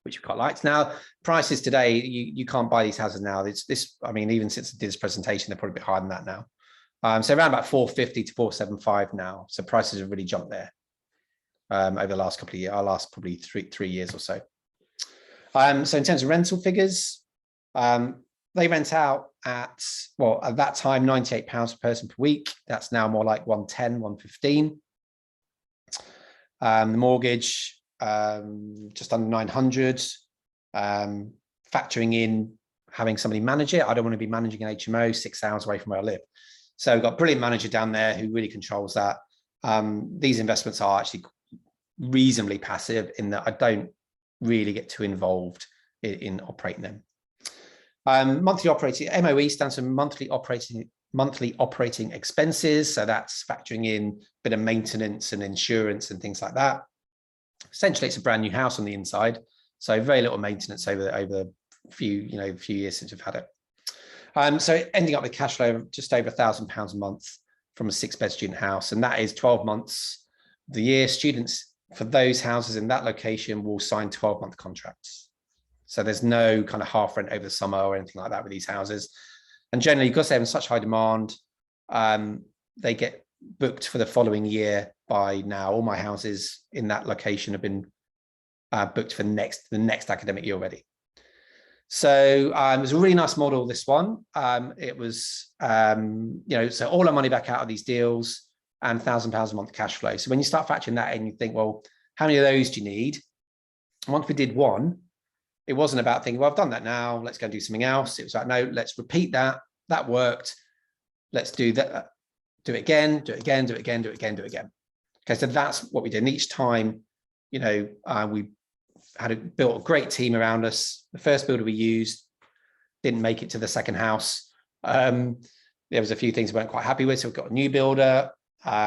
which we quite liked. Now, prices today, you can't buy these houses now. I mean, even since I did this presentation, they're probably a bit higher than that now. So around about 450 to 475 now. So prices have really jumped there over the last couple of years, our last probably three years or so. So in terms of rental figures, they rent out at, well, at that time, £98 per person per week. That's now more like 110, 115. The mortgage, just under 900, factoring in having somebody manage it. I don't want to be managing an HMO 6 hours away from where I live. So we've got a brilliant manager down there who really controls that. These investments are actually reasonably passive in that I don't really get too involved in operating them. Monthly operating, MOE stands for monthly operating expenses. So that's factoring in a bit of maintenance and insurance and things like that. Essentially, it's a brand new house on the inside. So very little maintenance over a few years since we've had it. So ending up with cash flow of just over £1,000 a month from a 6-bed student house. And that is 12 months of the year. Students for those houses in that location will sign 12-month contracts. So there's no kind of half rent over the summer or anything like that with these houses. And generally, because they're in such high demand, they get booked for the following year by now. All my houses in that location have been booked for the next academic year already. So it was a really nice model, this one. It was, so all our money back out of these deals and £1,000 a month cash flow. So when you start factoring that in, you think, well, how many of those do you need? And once we did one, it wasn't about thinking, well, I've done that now, let's go and do something else. It was like, no, let's repeat that. That worked. Let's do that. Do it again, do it again, do it again, do it again, do it again. Okay, so that's what we did. And each time, we built a great team around us. The first builder we used didn't make it to the second house. There was a few things we weren't quite happy with, so we've got a new builder.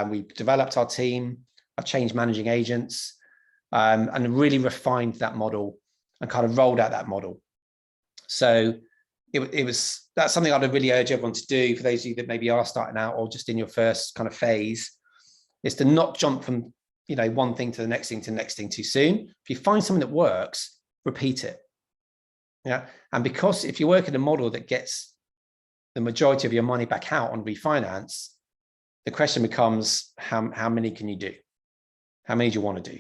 We developed our team. I've changed managing agents and really refined that model and kind of rolled out that model. So that's something I'd really urge everyone to do for those of you that maybe are starting out or just in your first kind of phase, is to not jump from one thing to the next thing to the next thing too soon. If you find something that works, repeat it. Yeah. And because if you work in a model that gets the majority of your money back out on refinance, the question becomes, how many can you do? How many do you want to do?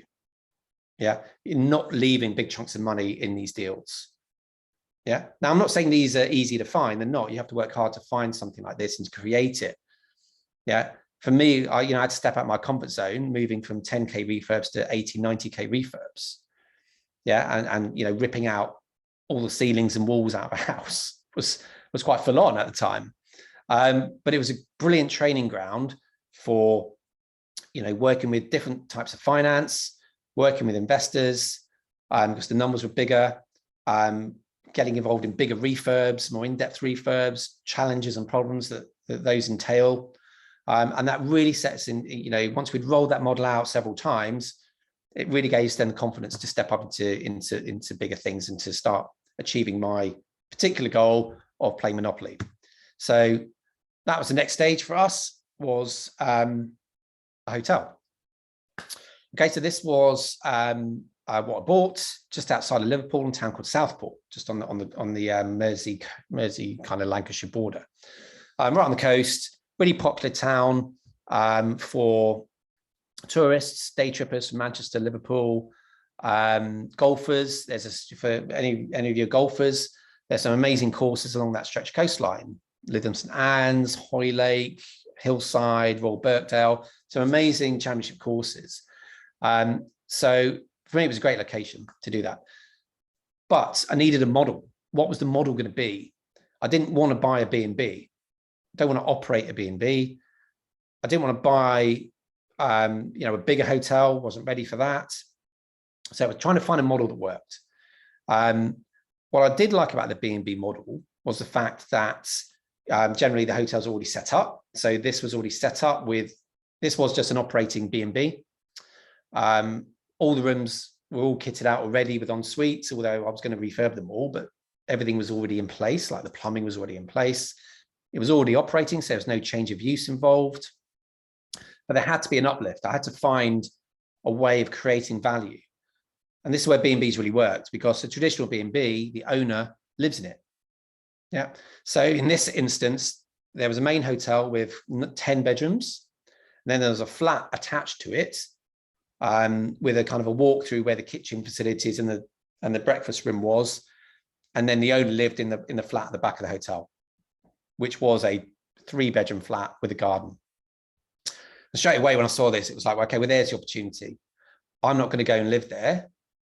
Yeah, you're not leaving big chunks of money in these deals. Yeah. Now, I'm not saying these are easy to find. They're not. You have to work hard to find something like this and to create it. Yeah. For me, I had to step out my comfort zone, moving from 10K refurbs to 80, 90K refurbs. Yeah. And ripping out all the ceilings and walls out of a house was quite full on at the time. But it was a brilliant training ground for, working with different types of finance, working with investors, because the numbers were bigger, getting involved in bigger refurbs, more in-depth refurbs, challenges and problems that those entail. And that really sets in, once we'd rolled that model out several times, it really gave us then the confidence to step up into bigger things and to start achieving my particular goal of playing Monopoly. So that was the next stage for us, was a hotel. Okay, so this was what I bought just outside of Liverpool, in a town called Southport, just on the Mersey kind of Lancashire border, right on the coast. Really popular town for tourists, day trippers from Manchester, Liverpool, golfers. For any of your golfers, there's some amazing courses along that stretch of coastline: Lytham St Anne's, Hoylake, Hillside, Royal Birkdale. Some amazing championship courses. So for me, it was a great location to do that. But I needed a model. What was the model going to be? I didn't want to buy a B&B. Don't want to operate a B&B. I didn't want to buy, a bigger hotel. Wasn't ready for that. So I was trying to find a model that worked. What I did like about the B&B model was the fact that generally the hotel's already set up. So this was already set up this was just an operating B&B. All the rooms were all kitted out already with en suites, although I was going to refurb them all, but everything was already in place, like the plumbing was already in place. It was already operating, so there was no change of use involved. But there had to be an uplift. I had to find a way of creating value. And this is where B&Bs really worked, because the traditional B&B, the owner lives in it. Yeah. So in this instance, there was a main hotel with 10 bedrooms. And then there was a flat attached to it, with a kind of a walkthrough where the kitchen facilities and the breakfast room was. And then the owner lived in the flat at the back of the hotel, which was a 3-bedroom flat with a garden. And straight away when I saw this, it was like, okay, well, there's the opportunity. I'm not going to go and live there,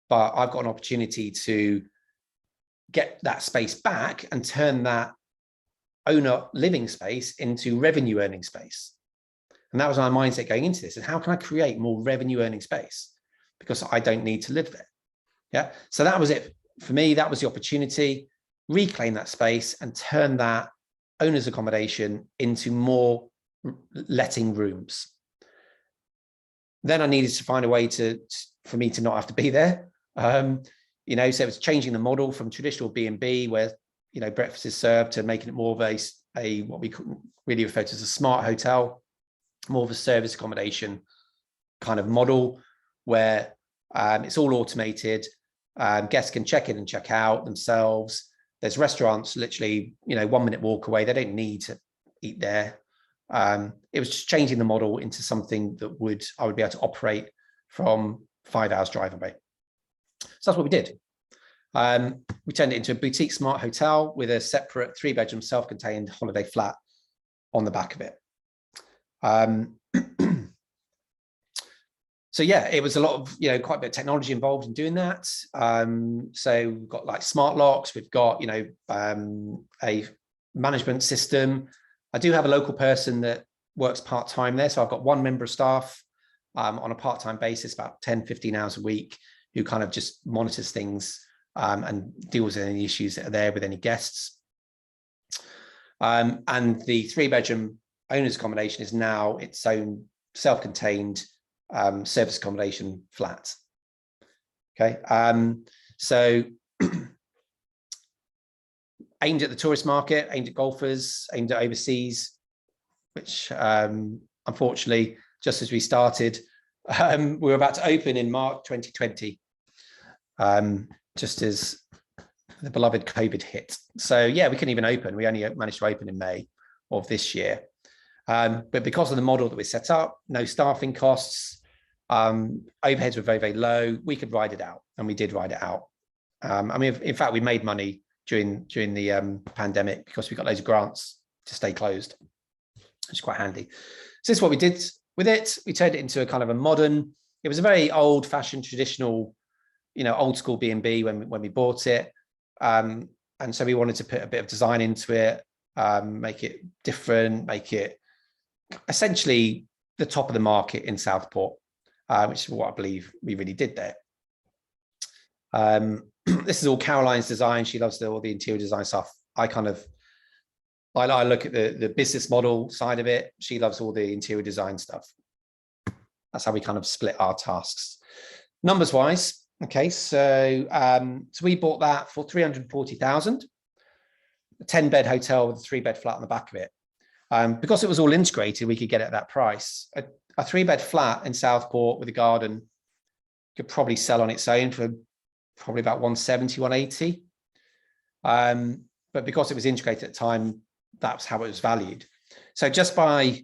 but I've got an opportunity to get that space back and turn that owner living space into revenue earning space. And that was my mindset going into this. And how can I create more revenue earning space? Because I don't need to live there. Yeah. So that was it for me. That was the opportunity. Reclaim that space and turn that owner's accommodation into more letting rooms. Then I needed to find a way for me to not have to be there. So it was changing the model from traditional B&B where, breakfast is served, to making it more of a what we really refer to as a smart hotel, more of a service accommodation kind of model where it's all automated. Guests can check in and check out themselves. There's restaurants literally, 1-minute walk away. They don't need to eat there. It was just changing the model into something that I would be able to operate from 5 hours drive away. So that's what we did. We turned it into a boutique smart hotel with a separate 3-bedroom self-contained holiday flat on the back of it. So yeah, it was a lot of, quite a bit of technology involved in doing that. So we've got like smart locks, we've got, a management system. I do have a local person that works part-time there. So I've got 1 member of staff on a part-time basis, about 10, 15 hours a week, who kind of just monitors things and deals with any issues that are there with any guests. And the 3-bedroom owner's accommodation is now its own self-contained service accommodation flat. Okay, so aimed at the tourist market, aimed at golfers, aimed at overseas, which unfortunately, just as we started, we were about to open in March 2020, just as the beloved COVID hit. So yeah, we couldn't even open. We only managed to open in May of this year. But because of the model that we set up, no staffing costs, Overheads were very, very low. We could ride it out, and we did ride it out. I mean, in fact, we made money during the pandemic because we got loads of grants to stay closed, which is quite handy. So this is what we did with it. We turned it into a kind of a modern. It was a very old-fashioned, traditional, old school B&B when we bought it, and so we wanted to put a bit of design into it, make it different, make it essentially the top of the market in Southport, which is what I believe we really did there. This is all Caroline's design. She loves all the interior design stuff. I look at the business model side of it. She loves all the interior design stuff. That's how we kind of split our tasks. Numbers wise, okay, so we bought that for 340,000, a 10-bed hotel with a 3-bed flat on the back of it. Because it was all integrated, we could get it at that price. A 3-bed flat in Southport with a garden could probably sell on its own for probably about 170, 180. But because it was integrated at the time, that's how it was valued. So just by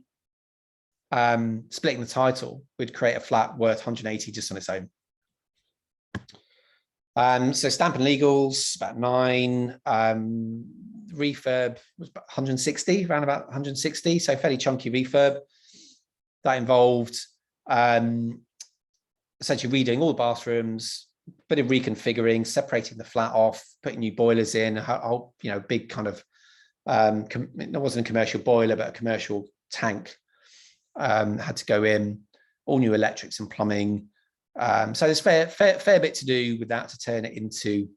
splitting the title, we'd create a flat worth 180 just on its own. So stamp and legals, about 9. Refurb was about 160, around about 160. So fairly chunky refurb. That involved essentially redoing all the bathrooms, bit of reconfiguring, separating the flat off, putting new boilers in, big kind of, it wasn't a commercial boiler, but a commercial tank had to go in, all new electrics and plumbing. So there's fair bit to do with that to turn it into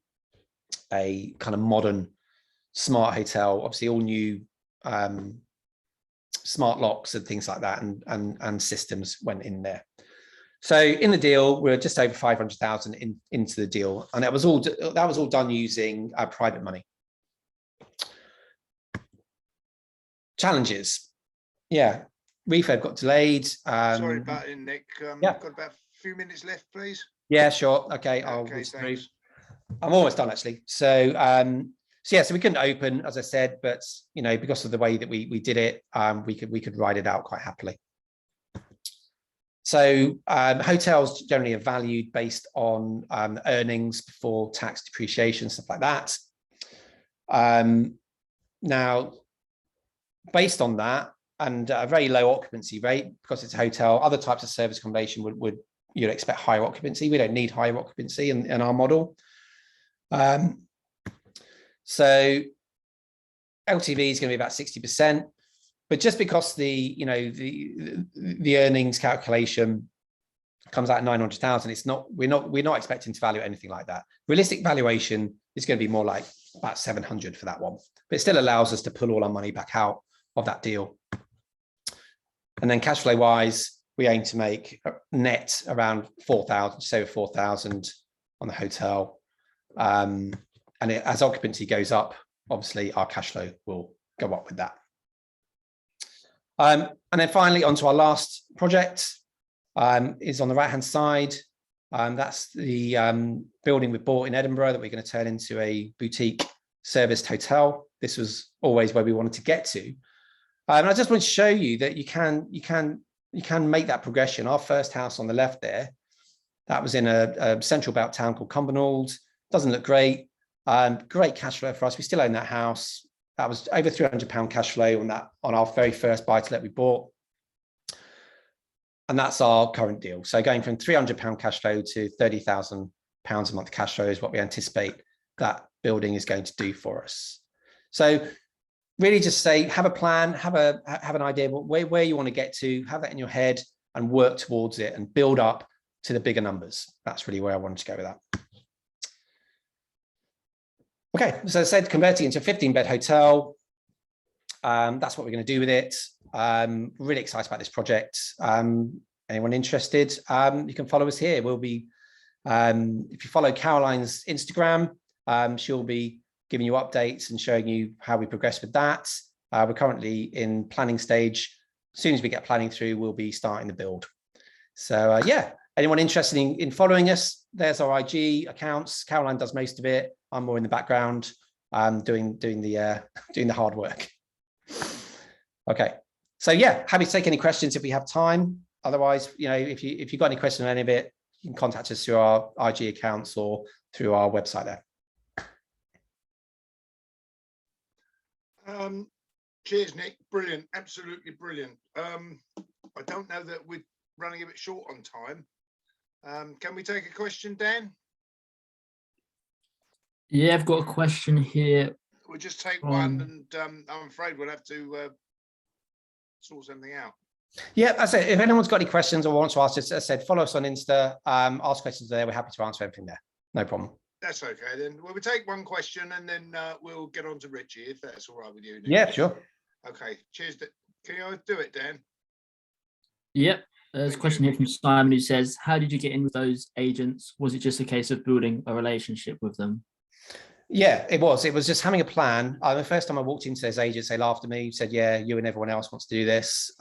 a kind of modern smart hotel. Obviously all new smart locks and things like that, and systems went in there. So in the deal, we're just over 500,000 into the that was all done using private money. Challenges, yeah. Refurb got delayed.
Sorry about it, Nick.
Yeah.
Got about a few minutes left, please.
Yeah, sure. Okay, I'll whiz through. I'm almost done actually. So so we couldn't open, as I said, but because of the way that we did it, we could ride it out quite happily. So hotels generally are valued based on earnings before tax, depreciation, stuff like that. Now, based on that, and a very low occupancy rate, because it's a hotel, other types of service accommodation you'd expect higher occupancy. We don't need higher occupancy in our model. So LTV is going to be about 60%, but just because the earnings calculation comes out at 900,000, we're not expecting to value anything like that. Realistic valuation is going to be more like about 700 for that one, but it still allows us to pull all our money back out of that deal. And then cash flow wise, we aim to make net around 4,000, just over 4,000 on the hotel. And as occupancy goes up, obviously our cash flow will go up with that. And then finally, onto our last project is on the right-hand side. That's the building we bought in Edinburgh that we're going to turn into a boutique serviced hotel. This was always where we wanted to get to. And I just want to show you that you can make that progression. Our first house on the left there, that was in a central belt town called Cumbernauld. Doesn't look great. Great cash flow for us. We still own that house. That was over £300 cash flow on our very first buy-to-let we bought. And that's our current deal. So going from £300 cash flow to £30,000 a month cash flow is what we anticipate that building is going to do for us. So really just say, have a plan, have an idea of where you want to get to, have that in your head and work towards it and build up to the bigger numbers. That's really where I wanted to go with that. Okay, so as I said, converting into a 15-bed hotel. That's what we're going to do with it. Really excited about this project. Anyone interested, you can follow us here. We'll be, if you follow Caroline's Instagram, she'll be giving you updates and showing you how we progress with that. We're currently in planning stage. As soon as we get planning through, we'll be starting the build. So yeah, anyone interested in following us, there's our IG accounts. Caroline does most of it. I'm more in the background, doing the hard work. Okay, so yeah, happy to take any questions if we have time. otherwise, if you've got any questions on any of it, you can contact us through our IG accounts or through our website there.
Cheers, Nick. Brilliant. Absolutely brilliant. I don't know that we're running a bit short on time. Can we take a question, Dan?
Yeah, I've got a question here.
We'll just take one, and I'm afraid we'll have to sort something out.
Yeah, that's it. If anyone's got any questions or wants to ask, as I said, follow us on Insta, ask questions there. We're happy to answer everything there. No problem.
That's okay then. Well, we'll take one question and then we'll get on to Richie, if that's all right with you, Nick.
Yeah, sure.
Okay. Cheers. Can you do it, Dan?
Yep. There's a question here from Simon who says, how did you get in with those agents? Was it just a case of building a relationship with them?
Yeah, it was. It was just having a plan. The first time I walked into those agents, they laughed at me, said, yeah, you and everyone else wants to do this.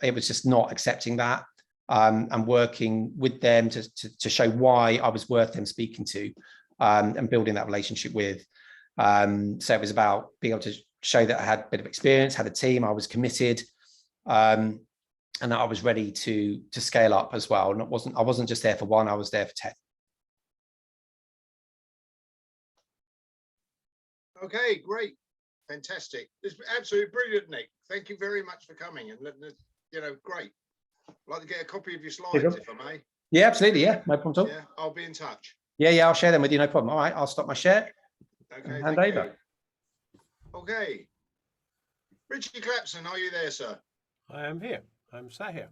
It was just not accepting that and working with them to show why I was worth them speaking to and building that relationship with. So it was about being able to show that I had a bit of experience, had a team, I was committed, and that I was ready to scale up as well. And I wasn't just there for one, I was there for 10.
Okay, great. Fantastic. It's absolutely brilliant, Nick. Thank you very much for coming and letting us, great. I'd like to get a copy of your slides, if I may.
Yeah, absolutely. Yeah, no problem at all.
Yeah, I'll be in touch.
Yeah, I'll share them with you, no problem. All right, I'll stop my share.
Okay,
hand over.
Okay. Richie Clapson, are you there, sir?
I am here. I'm sat here.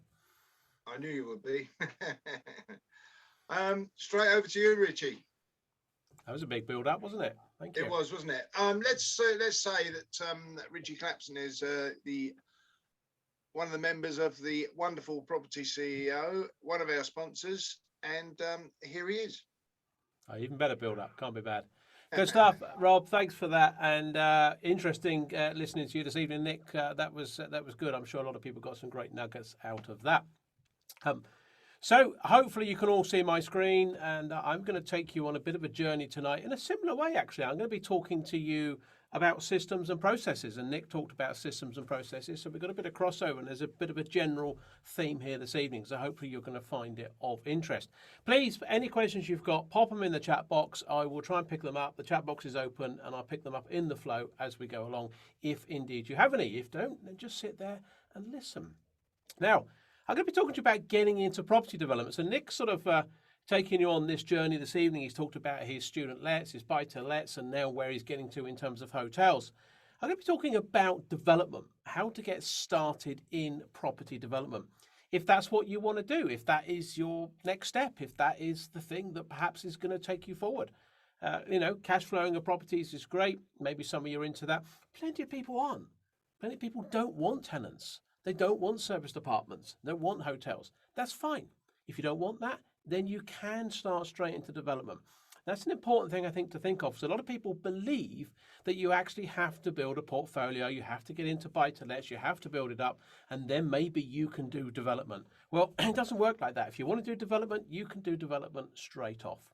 I knew you would be. Straight over to you, Richie.
That was a big build up, wasn't it? Thank you.
It was, wasn't it? Let's say that Richie Clapson is one of the members of the Wonderful Property CEO, one of our sponsors, and here he is.
Oh, even better build up. Can't be bad. Good stuff, Rob. Thanks for that, and interesting listening to you this evening, Nick. That was good. I'm sure a lot of people got some great nuggets out of that. So hopefully you can all see my screen, and I'm going to take you on a bit of a journey tonight in a similar way. Actually, I'm going to be talking to you about systems and processes, and Nick talked about systems and processes, so we've got a bit of crossover, and there's a bit of a general theme here this evening, so hopefully you're going to find it of interest. Please, any questions you've got, pop them in the chat box. I will try and pick them up. The chat box is open, and I'll pick them up in the flow as we go along, if indeed you have any. If don't, then just sit there and listen. Now, I'm going to be talking to you about getting into property development. So Nick's sort of taking you on this journey this evening. He's talked about his student lets, his buy-to-lets, and now where he's getting to in terms of hotels. I'm going to be talking about development, how to get started in property development. If that's what you want to do, if that is your next step, if that is the thing that perhaps is going to take you forward. Cash flowing of properties is great. Maybe some of you are into that. Plenty of people aren't. Plenty of people don't want tenants. They don't want serviced apartments. They don't want hotels. That's fine. If you don't want that, then you can start straight into development. That's an important thing, I think, to think of. So a lot of people believe that you actually have to build a portfolio. You have to get into buy-to-lets. You have to build it up, and then maybe you can do development. Well, it doesn't work like that. If you want to do development, you can do development straight off.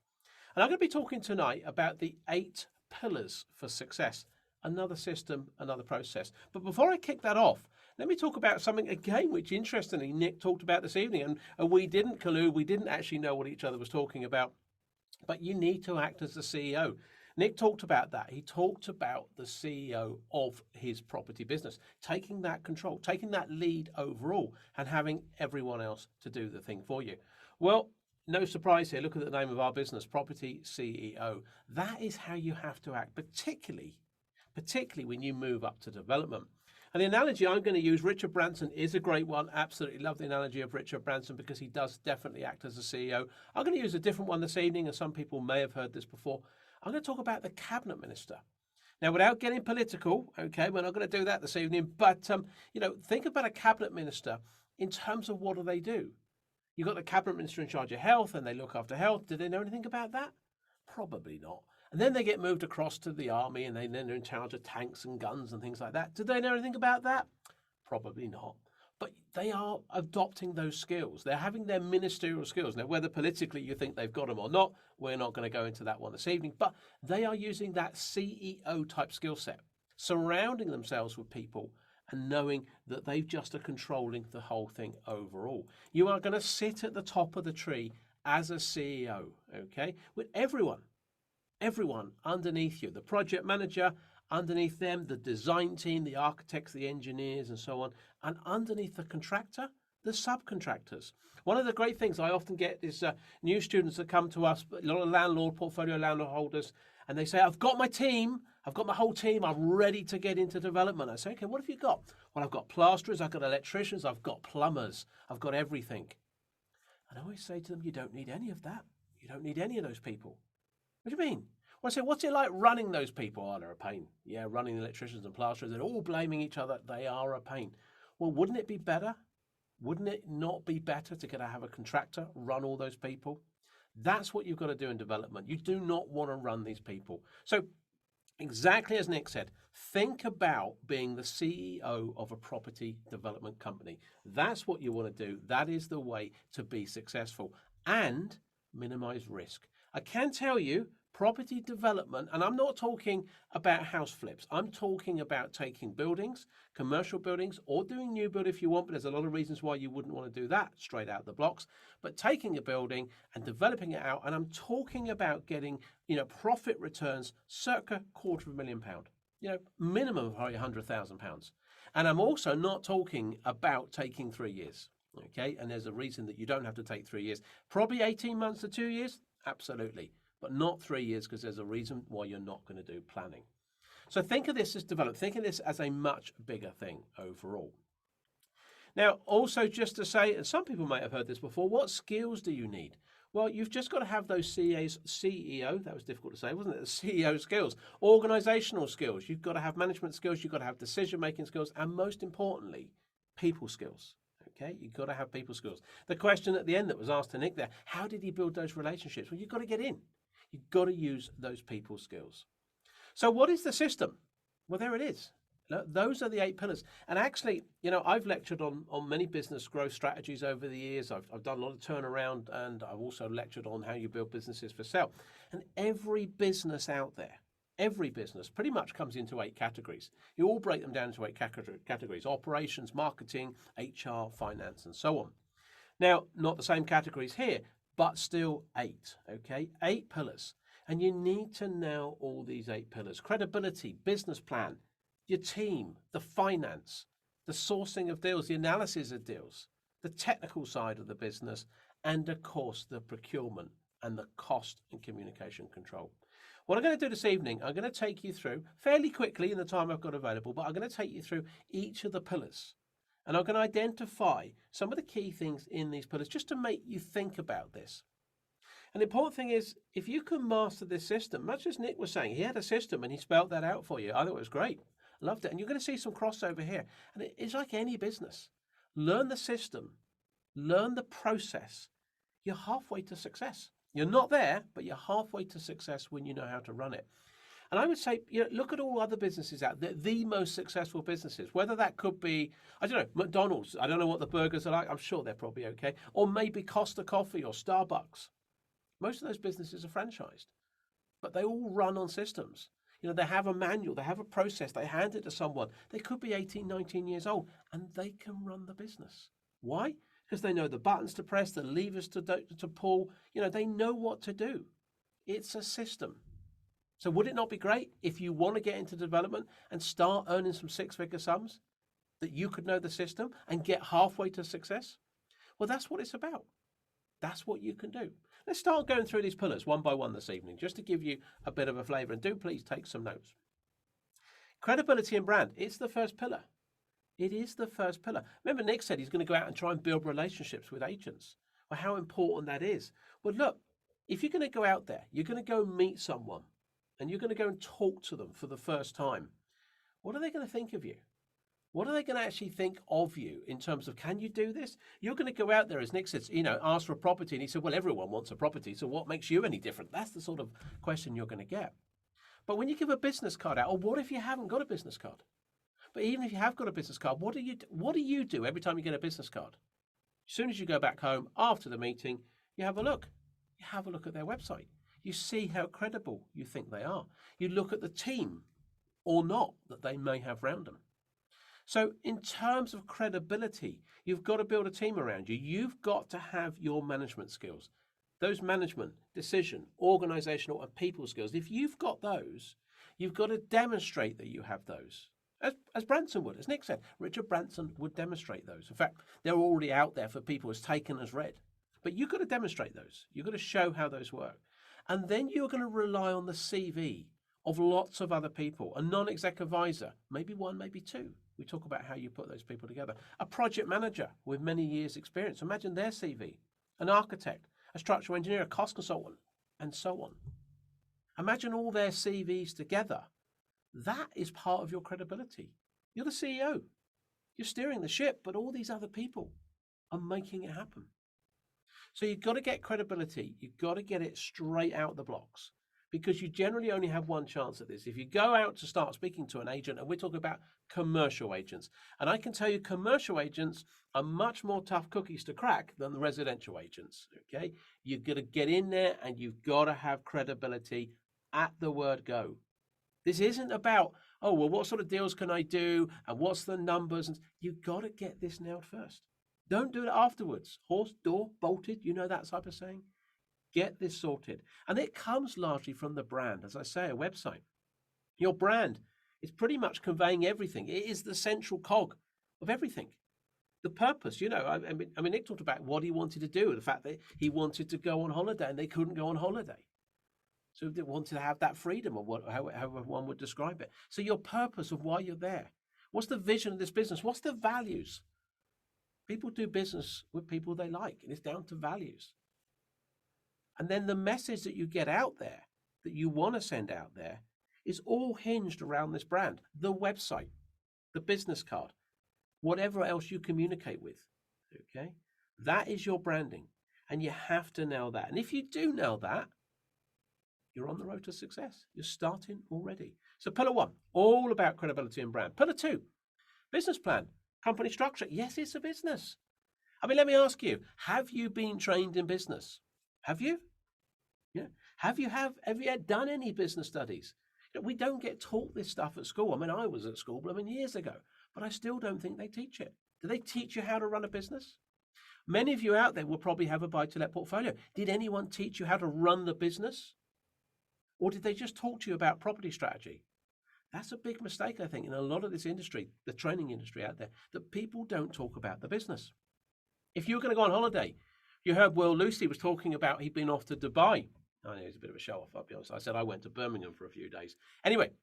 And I'm going to be talking tonight about the 8 pillars for success. Another system, another process. But before I kick that off, let me talk about something again, which interestingly Nick talked about this evening, and we didn't collude, we didn't actually know what each other was talking about, but you need to act as the CEO. Nick talked about that. He talked about the CEO of his property business, taking that control, taking that lead overall, and having everyone else to do the thing for you. Well, no surprise here. Look at the name of our business, Property CEO. That is how you have to act, particularly when you move up to development. And the analogy I'm going to use, Richard Branson, is a great one. Absolutely love the analogy of Richard Branson because he does definitely act as a CEO. I'm going to use a different one this evening, and some people may have heard this before. I'm going to talk about the cabinet minister. Now, without getting political, okay, we're not going to do that this evening, but think about a cabinet minister in terms of what do they do. You've got the cabinet minister in charge of health, and they look after health. Do they know anything about that? Probably not. And then they get moved across to the army, and then they're in charge of tanks and guns and things like that. Do they know anything about that? Probably not. But they are adopting those skills. They're having their ministerial skills. Now, whether politically you think they've got them or not, we're not going to go into that one this evening. But they are using that CEO type skill set, surrounding themselves with people and knowing that they just are controlling the whole thing overall. You are going to sit at the top of the tree as a CEO, okay, with everyone underneath you, the project manager, underneath them, the design team, the architects, the engineers, and so on, and underneath the contractor, the subcontractors. One of the great things I often get is new students that come to us, a lot of landlord, portfolio landlord holders, and they say, I've got my team, I've got my whole team, I'm ready to get into development. I say, okay, what have you got? Well, I've got plasterers, I've got electricians, I've got plumbers, I've got everything. And I always say to them, you don't need any of that. You don't need any of those people. What do you mean? Well, I say, what's it like running those people? Oh, they're a pain. Yeah, running the electricians and plasterers, they're all blaming each other. They are a pain. Well, wouldn't it be better? Wouldn't it not be better to have a contractor run all those people? That's what you've got to do in development. You do not want to run these people. So exactly as Nick said, think about being the CEO of a property development company. That's what you want to do. That is the way to be successful and minimize risk. I can tell you, property development, and I'm not talking about house flips. I'm talking about taking buildings, commercial buildings, or doing new build if you want, but there's a lot of reasons why you wouldn't want to do that straight out the blocks. But taking a building and developing it out, and I'm talking about getting, profit returns circa £250,000, minimum of £100,000. And I'm also not talking about taking 3 years. Okay, and there's a reason that you don't have to take 3 years. Probably 18 months to 2 years, absolutely, but not 3 years, because there's a reason why you're not going to do planning. So think of this as development. Think of this as a much bigger thing overall. Now, also just to say, and some people might have heard this before, what skills do you need? Well, you've just got to have those CEO, that was difficult to say, wasn't it? The CEO skills, organizational skills. You've got to have management skills. You've got to have decision-making skills, and most importantly, people skills. Okay, you've got to have people skills. The question at the end that was asked to Nick there, how did he build those relationships? Well, you've got to get in. You've got to use those people skills. So what is the system? Well, there it is. Those are the 8 pillars. And actually, I've lectured on many business growth strategies over the years. I've done a lot of turnaround, and I've also lectured on how you build businesses for sale. And every business out there, every business pretty much comes into 8 categories. You all break them down into 8 categories: operations, marketing, HR, finance, and so on. Now, not the same categories here, but still 8, okay? 8 pillars. And you need to know all these 8 pillars: credibility, business plan, your team, the finance, the sourcing of deals, the analysis of deals, the technical side of the business, and of course, the procurement and the cost and communication control. What I'm going to do this evening, I'm going to take you through fairly quickly in the time I've got available, but I'm going to take you through each of the pillars. And I'm going to identify some of the key things in these pillars just to make you think about this. And the important thing is, if you can master this system, much as Nick was saying, he had a system and he spelled that out for you. I thought it was great. Loved it. And you're going to see some crossover here. And it's like any business. Learn the system, learn the process. You're halfway to success. You're not there, but you're halfway to success when you know how to run it. And I would say, look at all other businesses out there, the most successful businesses, whether that could be, I don't know, McDonald's. I don't know what the burgers are like. I'm sure they're probably okay. Or maybe Costa Coffee or Starbucks. Most of those businesses are franchised, but they all run on systems. They have a manual, they have a process, they hand it to someone. They could be 18, 19 years old, and they can run the business. Why? Because they know the buttons to press, the levers to pull. They know what to do. It's a system. So would it not be great if you want to get into development and start earning some 6-figure sums, that you could know the system and get halfway to success? Well, that's what it's about. That's what you can do. Let's start going through these pillars one by one this evening, just to give you a bit of a flavor. And do please take some notes. Credibility and brand. It's the first pillar. It is the first pillar. Remember, Nick said he's going to go out and try and build relationships with agents. Well, how important that is. Well, look, if you're going to go out there, you're going to go meet someone and you're going to go and talk to them for the first time. What are they going to think of you? What are they going to actually think of you in terms of, can you do this? You're going to go out there, as Nick says, ask for a property. And he said, well, everyone wants a property. So what makes you any different? That's the sort of question you're going to get. But when you give a business card out, or what if you haven't got a business card? But even if you have got a business card, what do you do every time you get a business card? As soon as you go back home after the meeting, you have a look. You have a look at their website. You see how credible you think they are. You look at the team or not that they may have around them. So in terms of credibility, you've got to build a team around you. You've got to have your management skills, those management, decision, organizational, and people skills. If you've got those, you've got to demonstrate that you have those. As Branson would, as Nick said, Richard Branson would demonstrate those. In fact, they're already out there for people as taken as read. But you've got to demonstrate those. You've got to show how those work. And then you're going to rely on the CV of lots of other people, a non-exec advisor, maybe one, maybe two. We talk about how you put those people together. A project manager with many years experience. Imagine their CV. An architect, a structural engineer, a cost consultant, and so on. Imagine all their CVs together. That is part of your credibility. You're the CEO. You're steering the ship, but all these other people are making it happen. So you've got to get credibility. You've got to get it straight out the blocks, because you generally only have one chance at this. If you go out to start speaking to an agent, and we're talking about commercial agents, and I can tell you commercial agents are much more tough cookies to crack than the residential agents, okay? You've got to get in there and you've got to have credibility at the word go. This isn't about, oh, well, what sort of deals can I do? And what's the numbers? And you've got to get this nailed first. Don't do it afterwards. Horse, door, bolted, you know that type of saying? Get this sorted. And it comes largely from the brand. As I say, a website. Your brand is pretty much conveying everything. It is the central cog of everything. The purpose, you know, I mean, Nick talked about what he wanted to do, the fact that he wanted to go on holiday and they couldn't go on holiday. So they wanted to have that freedom, or however one would describe it. So your purpose of why you're there. What's the vision of this business? What's the values? People do business with people they like, and it's down to values. And then the message that you get out there, that you want to send out there, is all hinged around this brand. The website, the business card, whatever else you communicate with, okay? That is your branding, and you have to nail that. And if you do nail that, you're on the road to success. You're starting already. So pillar one, all about credibility and brand. Pillar two, business plan, company structure. Yes, it's a business. I mean, let me ask you, have you been trained in business? Have you? Yeah. Have you done any business studies? You know, we don't get taught this stuff at school. I mean, I was at school, years ago, but I still don't think they teach it. Do they teach you how to run a business? Many of you out there will probably have a buy-to-let portfolio. Did anyone teach you how to run the business? Or did they just talk to you about property strategy? That's a big mistake, I think, in a lot of this industry, the training industry out there, that people don't talk about the business. If you were going to go on holiday, you heard Will Lucy was talking about he'd been off to Dubai. I know he's a bit of a show-off, I'll be honest. I said I went to Birmingham for a few days. Anyway,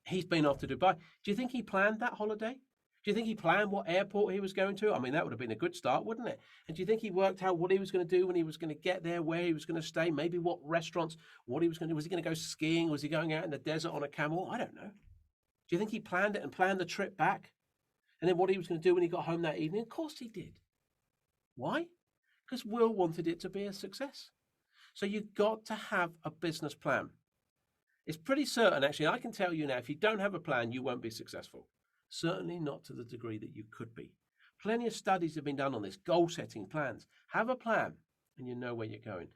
he's been off to Dubai. Do you think he planned that holiday? Do you think he planned what airport he was going to? I mean, that would have been a good start, wouldn't it? And do you think he worked out what he was going to do when he was going to get there, where he was going to stay, maybe what restaurants, what he was going to do? Was he going to go skiing? Was he going out in the desert on a camel? I don't know. Do you think he planned it and planned the trip back? And then what he was going to do when he got home that evening? Of course he did. Why? Because Will wanted it to be a success. So you've got to have a business plan. It's pretty certain, actually, I can tell you now, if you don't have a plan, you won't be successful. Certainly not to the degree that you could be. Plenty of studies have been done on this, goal setting plans. Have a plan and you know where you're going.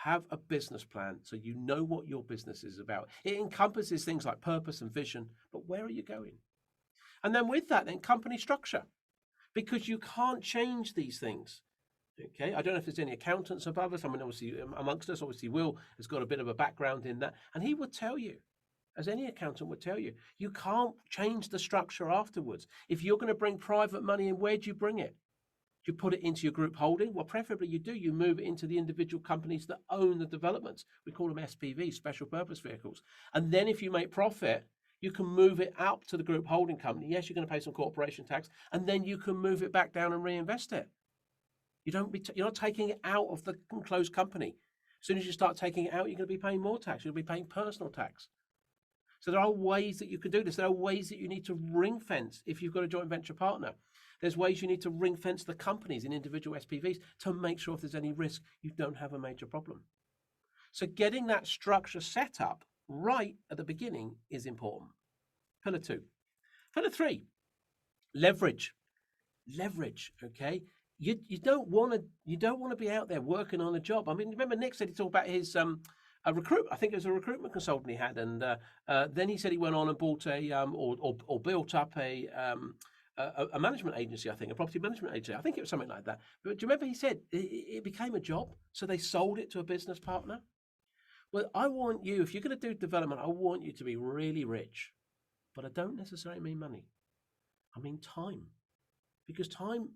Have a business plan so you know what your business is about. It encompasses things like purpose and vision, but where are you going? And then with that, then company structure, because you can't change these things. Okay, I don't know if there's any accountants above us. I mean, obviously amongst us, obviously Will has got a bit of a background in that, and he would tell you, as any accountant would tell you, you can't change the structure afterwards. If you're going to bring private money in, where do you bring it? Do you put it into your group holding? Well, preferably you do. You move it into the individual companies that own the developments. We call them SPVs, special purpose vehicles. And then if you make profit, you can move it up to the group holding company. Yes, you're going to pay some corporation tax, and then you can move it back down and reinvest it. You're not taking it out of the closed company. As soon as you start taking it out, you're going to be paying more tax. You'll be paying personal tax. So there are ways that you can do this. There are ways that you need to ring fence if you've got a joint venture partner. There's ways you need to ring fence the companies in individual SPVs to make sure if there's any risk, you don't have a major problem. So getting that structure set up right at the beginning is important. Pillar two. Pillar three, leverage. Leverage, okay? You don't want to be out there working on a job. I mean, remember Nick said he talked about his I think it was a recruitment consultant he had, and then he said he went on and bought or built up a management agency. I think a property management agency. I think it was something like that. But do you remember he said it became a job, so they sold it to a business partner. Well, I want you, if you're going to do development, I want you to be really rich, but I don't necessarily mean money. I mean time, because time,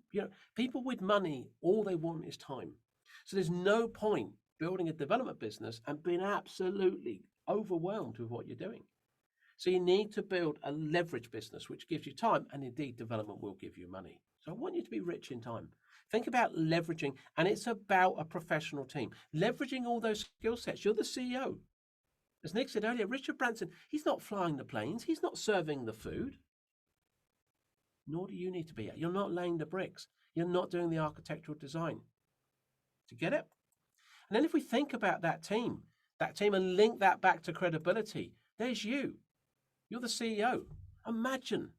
people with money, all they want is time. So there's no point building a development business and being absolutely overwhelmed with what you're doing. So you need to build a leverage business, which gives you time, and indeed development will give you money. So I want you to be rich in time. Think about leveraging, and it's about a professional team. Leveraging all those skill sets. You're the CEO. As Nick said earlier, Richard Branson, he's not flying the planes. He's not serving the food. Nor do you need to be. You're not laying the bricks. You're not doing the architectural design. Do you get it? And then if we think about that team and link that back to credibility, there's you. You're the CEO. Imagine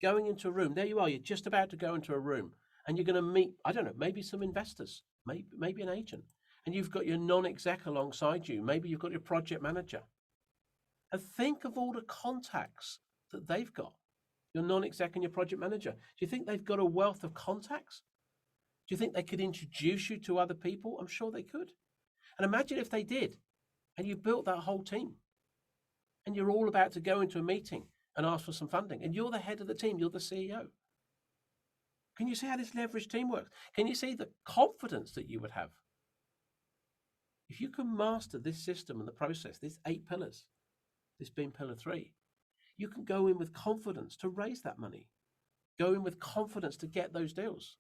going into a room. There you are. You're just about to go into a room and you're going to meet, I don't know, maybe some investors, maybe an agent. And you've got your non-exec alongside you. Maybe you've got your project manager. And think of all the contacts that they've got. Your non-exec and your project manager. Do you think they've got a wealth of contacts? Do you think they could introduce you to other people? I'm sure they could. And imagine if they did, and you built that whole team, and you're all about to go into a meeting and ask for some funding, and you're the head of the team, you're the CEO. Can you see how this leverage team works? Can you see the confidence that you would have? If you can master this system and the process, these 8 pillars, this being pillar 3, you can go in with confidence to raise that money. Go in with confidence to get those deals.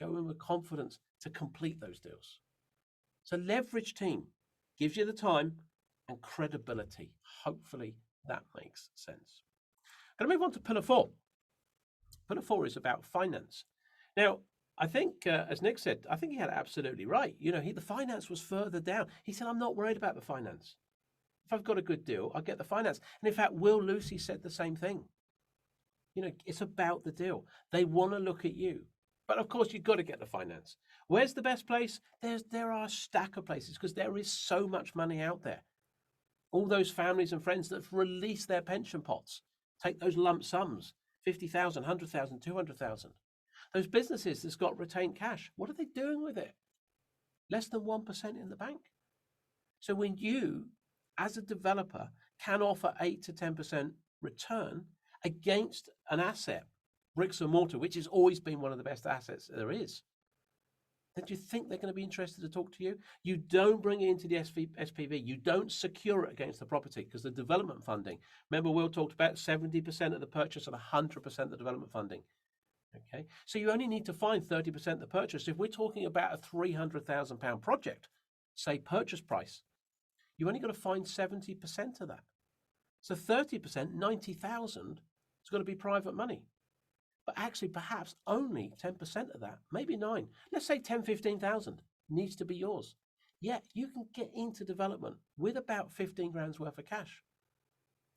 Go in with confidence to complete those deals. So leverage team gives you the time and credibility. Hopefully that makes sense. I'm going to move on to pillar 4. Pillar 4 is about finance. Now, I think, as Nick said, I think he had it absolutely right. The finance was further down. He said, I'm not worried about the finance. If I've got a good deal, I'll get the finance. And in fact, Will Lucy said the same thing. It's about the deal. They want to look at you. But of course, you've got to get the finance. Where's the best place? There are a stack of places because there is so much money out there. All those families and friends that have released their pension pots, take those lump sums, 50,000, 100,000, 200,000. Those businesses that's got retained cash, what are they doing with it? Less than 1% in the bank. So when you, as a developer, can offer 8 to 10% return against an asset, bricks and mortar, which has always been one of the best assets there is, then do you think they're going to be interested to talk to you? You don't bring it into the SPV. You don't secure it against the property because the development funding, remember Will talked about 70% of the purchase and 100% of the development funding. Okay, so you only need to find 30% of the purchase. If we're talking about a £300,000 project, say purchase price, you only got to find 70% of that. So 30%, 90,000, it's got to be private money. But actually, perhaps only 10% of that, maybe 9, let's say 10, 15,000 needs to be yours. Yeah, you can get into development with about 15 grand's worth of cash.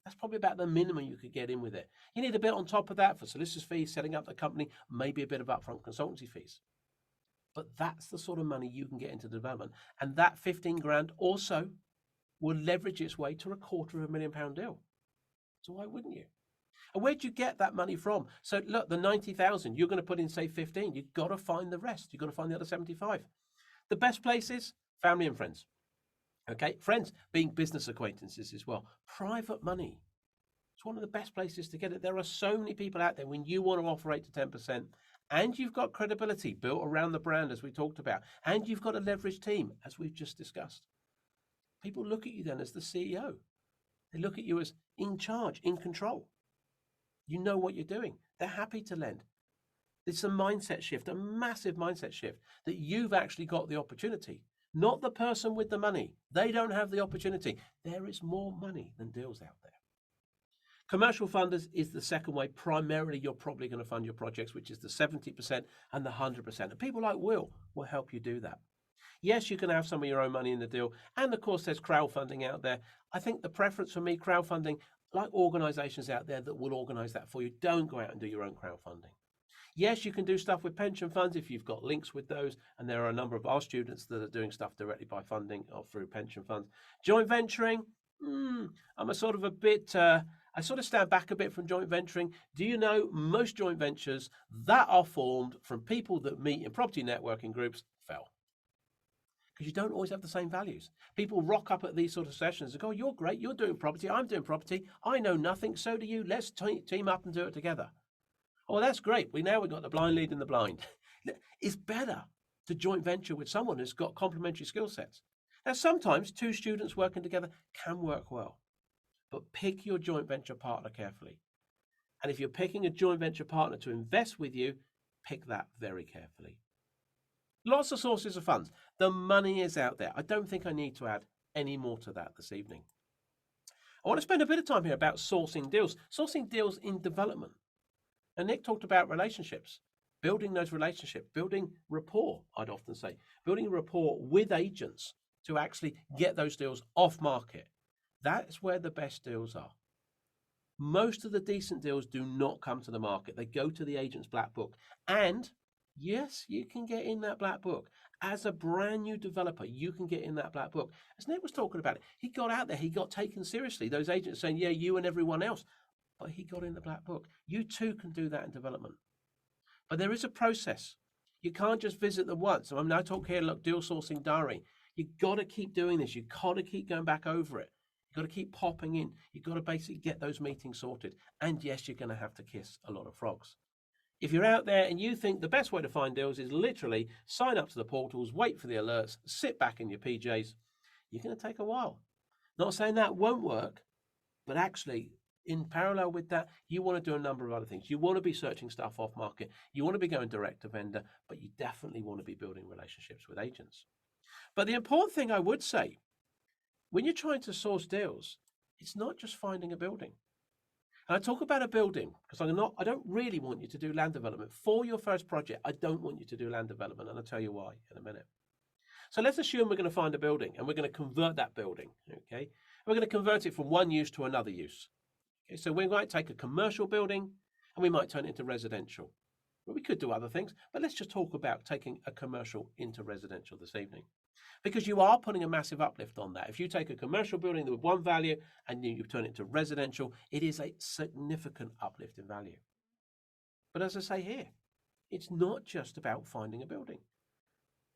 That's probably about the minimum you could get in with it. You need a bit on top of that for solicitors' fees, setting up the company, maybe a bit of upfront consultancy fees. But that's the sort of money you can get into development. And that 15 grand also will leverage its way to a £250,000 deal. So why wouldn't you? And where'd you get that money from? So look, the 90,000, you're going to put in, say, 15. You've got to find the rest. You've got to find the other 75. The best places, family and friends. Okay, friends being business acquaintances as well. Private money. It's one of the best places to get it. There are so many people out there when you want to offer 8 to 10%, and you've got credibility built around the brand, as we talked about, and you've got a leveraged team, as we've just discussed. People look at you then as the CEO. They look at you as in charge, in control. You know what you're doing. They're happy to lend. It's a mindset shift, a massive mindset shift, that you've actually got the opportunity, not the person with the money. They don't have the opportunity. There is more money than deals out there. Commercial funders is the second way. Primarily, you're probably going to fund your projects, which is the 70% and the 100%. And people like Will help you do that. Yes, you can have some of your own money in the deal. And of course, there's crowdfunding out there. I think the preference for me, crowdfunding, like organizations out there that will organize that for you, don't go out and do your own crowdfunding. Yes, you can do stuff with pension funds if you've got links with those. And there are a number of our students that are doing stuff directly by funding or through pension funds. Joint venturing, I'm a sort of a bit, I sort of stand back a bit from joint venturing. Do you know most joint ventures that are formed from people that meet in property networking groups fail? Because you don't always have the same values. People rock up at these sort of sessions and go, you're great, you're doing property, I'm doing property, I know nothing, so do you, let's team up and do it together. Oh, that's great, we've got the blind leading the blind. It's better to joint venture with someone who's got complementary skill sets. Now, sometimes two students working together can work well, but pick your joint venture partner carefully. And if you're picking a joint venture partner to invest with you, pick that very carefully. Lots of sources of funds. The money is out there. I don't think I need to add any more to that this evening. I want to spend a bit of time here about sourcing deals in development. And Nick talked about relationships, building those relationships, building rapport, I'd often say, building rapport with agents to actually get those deals off market. That's where the best deals are. Most of the decent deals do not come to the market. They go to the agent's black book. And yes, you can get in that black book. As a brand new developer, you can get in that black book. As Nick was talking about it, he got out there, he got taken seriously. Those agents saying, yeah, you and everyone else. But he got in the black book. You too can do that in development. But there is a process. You can't just visit them once. I mean, I talk here, look, deal sourcing diary. You've got to keep doing this. You've got to keep going back over it. You've got to keep popping in. You've got to basically get those meetings sorted. And yes, you're going to have to kiss a lot of frogs. If you're out there and you think the best way to find deals is literally sign up to the portals, wait for the alerts, sit back in your PJs, you're going to take a while. Not saying that won't work, but actually in parallel with that, you want to do a number of other things. You want to be searching stuff off market. You want to be going direct to vendor, but you definitely want to be building relationships with agents. But the important thing I would say, when you're trying to source deals, it's not just finding a building. And I talk about a building because I don't really want you to do land development. For your first project, I don't want you to do land development, and I'll tell you why in a minute. So let's assume we're going to find a building and we're going to convert that building, okay? We're going to convert it from one use to another use. Okay, so we might take a commercial building and we might turn it into residential. Well, we could do other things, but let's just talk about taking a commercial into residential this evening. Because you are putting a massive uplift on that. If you take a commercial building with one value and you turn it to residential, it is a significant uplift in value. But as I say here, it's not just about finding a building.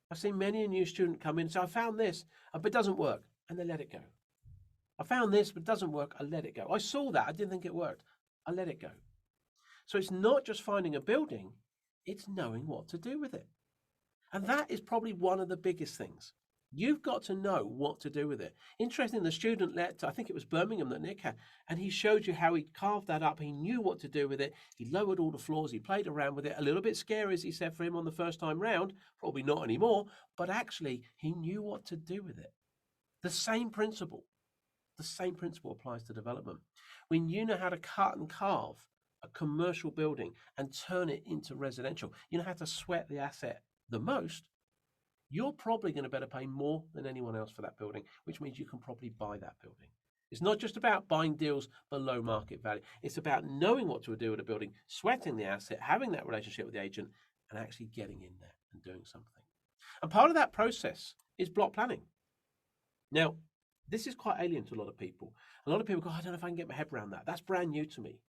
I've seen many a new student come in and say, I found this, but it doesn't work, and they let it go. I found this, but it doesn't work, I let it go. I saw that, I didn't think it worked, I let it go. So it's not just finding a building, it's knowing what to do with it. And that is probably one of the biggest things. You've got to know what to do with it. Interesting, the student I think it was Birmingham that Nick had, and he showed you how he carved that up. He knew what to do with it. He lowered all the floors. He played around with it. A little bit scary, as he said, for him on the first time round. Probably not anymore, but actually he knew what to do with it. The same principle applies to development. When you know how to cut and carve a commercial building and turn it into residential, you know how to sweat the asset the most, you're probably going to better pay more than anyone else for that building, which means you can probably buy that building. It's not just about buying deals below market value. It's about knowing what to do with a building, sweating the asset, having that relationship with the agent, and actually getting in there and doing something. And part of that process is block planning. Now, this is quite alien to a lot of people. A lot of people go, I don't know if I can get my head around that. That's brand new to me.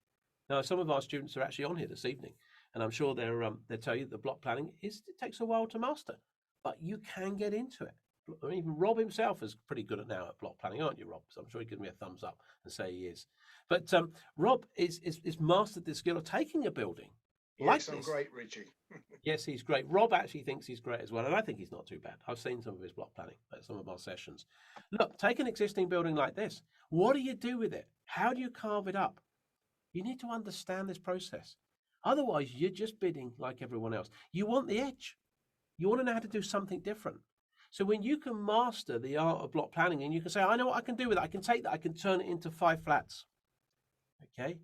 Now, some of our students are actually on here this evening, and I'm sure they'll tell you that the block planning it takes a while to master. But you can get into it. I mean, even Rob himself is pretty good now at block planning, aren't you, Rob? So I'm sure he gives me a thumbs up and say he is. But Rob is mastered the skill of taking a building.
Yes, I'm great, Richie.
Yes, he's great. Rob actually thinks he's great as well, and I think he's not too bad. I've seen some of his block planning at some of our sessions. Look, take an existing building like this. What do you do with it? How do you carve it up? You need to understand this process. Otherwise, you're just bidding like everyone else. You want the edge. You want to know how to do something different. So when you can master the art of block planning and you can say, I know what I can do with it. I can take that. I can turn it into 5 flats. Okay.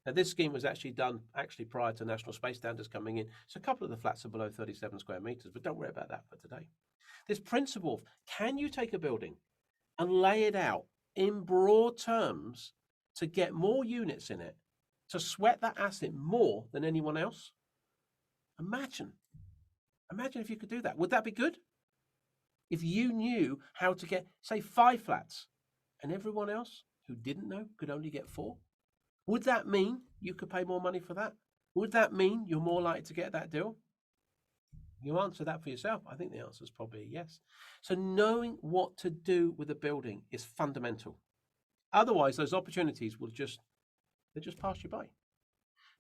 Now this scheme was actually done prior to national space standards coming in. So a couple of the flats are below 37 square meters, but don't worry about that for today. This principle of, can you take a building and lay it out in broad terms to get more units in it, to sweat that asset more than anyone else? Imagine if you could do that. Would that be good? If you knew how to get, say, 5 flats and everyone else who didn't know could only get 4, would that mean you could pay more money for that? Would that mean you're more likely to get that deal? You answer that for yourself. I think the answer is probably yes. So knowing what to do with a building is fundamental. Otherwise, those opportunities will just pass you by.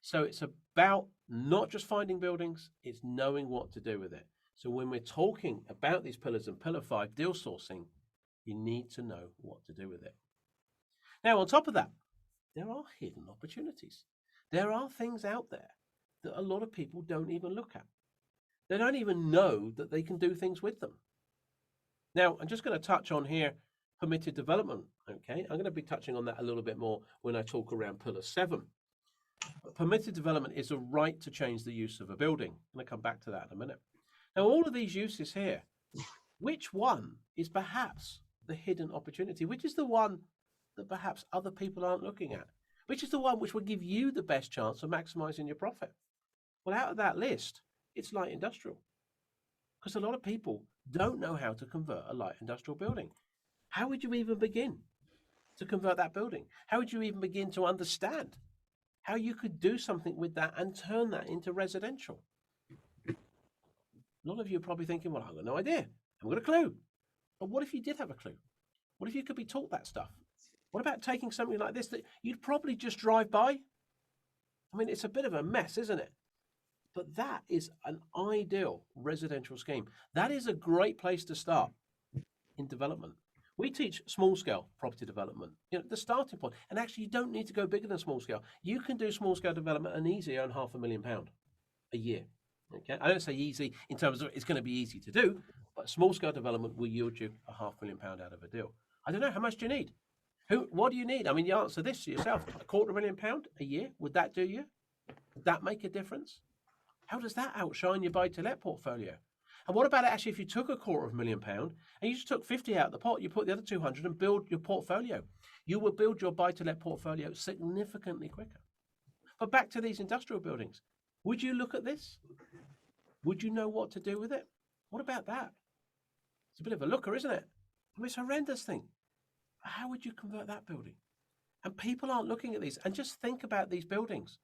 So it's about not just finding buildings, it's knowing what to do with it. So when we're talking about these pillars and pillar 5 deal sourcing, you need to know what to do with it. Now, on top of that, there are hidden opportunities. There are things out there that a lot of people don't even look at. They don't even know that they can do things with them. Now, I'm just going to touch on here permitted development. Okay, I'm going to be touching on that a little bit more when I talk around pillar 7. But permitted development is a right to change the use of a building. I'm going to come back to that in a minute. Now, all of these uses here, which one is perhaps the hidden opportunity? Which is the one that perhaps other people aren't looking at? Which is the one which will give you the best chance of maximizing your profit? Well, out of that list, it's light industrial. Because a lot of people don't know how to convert a light industrial building. How would you even begin to convert that building? How would you even begin to understand how you could do something with that and turn that into residential? A lot of you are probably thinking, well, I've got no idea. I haven't got a clue. But what if you did have a clue? What if you could be taught that stuff? What about taking something like this that you'd probably just drive by? I mean, it's a bit of a mess, isn't it? But that is an ideal residential scheme. That is a great place to start in development. We teach small scale property development, the starting point. And actually, you don't need to go bigger than small scale. You can do small scale development and easily earn £500,000 a year. Okay, I don't say easy in terms of it's going to be easy to do, but small scale development will yield you £500,000 out of a deal. I don't know, how much do you need? What do you need? I mean, you answer this to yourself. £250,000 a year, would that do you? Would that make a difference? How does that outshine your buy-to-let portfolio? And what about actually if you took £250,000 and you just took 50 out of the pot, you put the other 200 and build your portfolio? You will build your buy-to-let portfolio significantly quicker. But back to these industrial buildings. Would you look at this? Would you know what to do with it? What about that? It's a bit of a looker, isn't it? I mean, it's a horrendous thing. How would you convert that building? And people aren't looking at these. And just think about these buildings.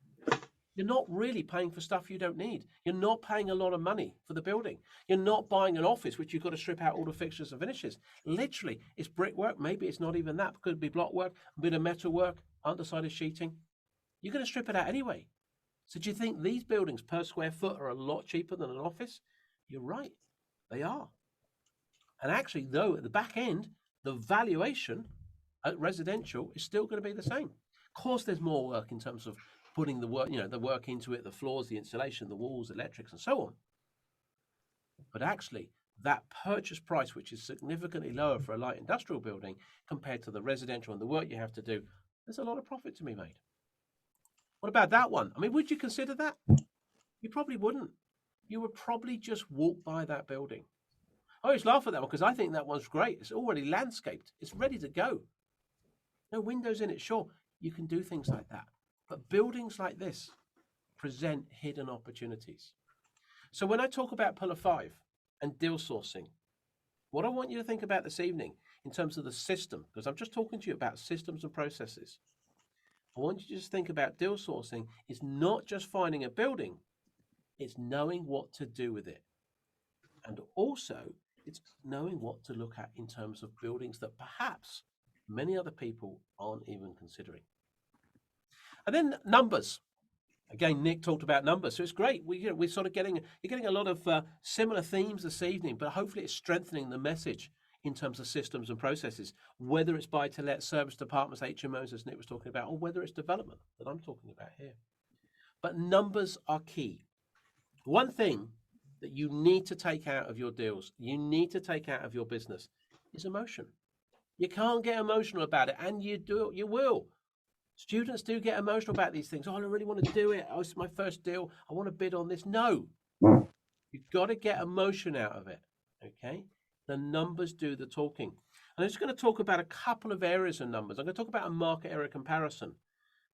You're not really paying for stuff you don't need. You're not paying a lot of money for the building. You're not buying an office, which you've got to strip out all the fixtures and finishes. Literally, it's brickwork. Maybe it's not even that. It could be block work, a bit of metal work, underside sheeting. You're going to strip it out anyway. So do you think these buildings per square foot are a lot cheaper than an office? You're right. They are. And actually, though, at the back end, the valuation at residential is still going to be the same. Of course, there's more work in terms of putting the work, the work into it, the floors, the insulation, the walls, electrics, and so on. But actually, that purchase price, which is significantly lower for a light industrial building compared to the residential and the work you have to do, there's a lot of profit to be made. What about that one? I mean, would you consider that? You probably wouldn't. You would probably just walk by that building. I always laugh at that one because I think that one's great. It's already landscaped. It's ready to go. No windows in it. Sure, you can do things like that. But buildings like this present hidden opportunities. So when I talk about Pillar 5 and deal sourcing, what I want you to think about this evening in terms of the system, because I'm just talking to you about systems and processes. I want you to just think about deal sourcing is not just finding a building, it's knowing what to do with it. And also, it's knowing what to look at in terms of buildings that perhaps many other people aren't even considering. And then numbers. Again, Nick talked about numbers, so it's great. We're sort of you're getting a lot of similar themes this evening, but hopefully it's strengthening the message in terms of systems and processes, whether it's buy-to-let, service departments, HMOs, as Nick was talking about, or whether it's development that I'm talking about here. But numbers are key. One thing that you need to take out of your deals, you need to take out of your business, is emotion. You can't get emotional about it, and you will. Students do get emotional about these things. Oh, I really want to do it. Oh, it's my first deal. I want to bid on this. No, you've got to get emotion out of it. Okay. The numbers do the talking. And I'm just going to talk about a couple of areas of numbers. I'm going to talk about a market area comparison.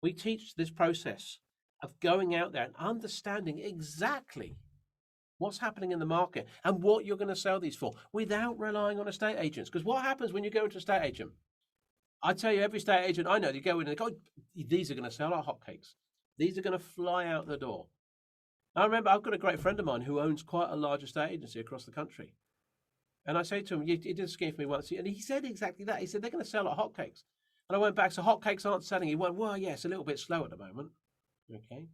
We teach this process of going out there and understanding exactly what's happening in the market, and what you're going to sell these for without relying on estate agents. Because what happens when you go to a estate agent? I tell you, every estate agent I know, they go in and they go, these are going to sell like hotcakes. These are going to fly out the door. I remember I've got a great friend of mine who owns quite a large estate agency across the country. And I say to him, he did a scheme for me once, and he said exactly that. He said, they're going to sell like hotcakes. And I went back, so hotcakes aren't selling. He went, well, yeah, it's a little bit slow at the moment. Okay.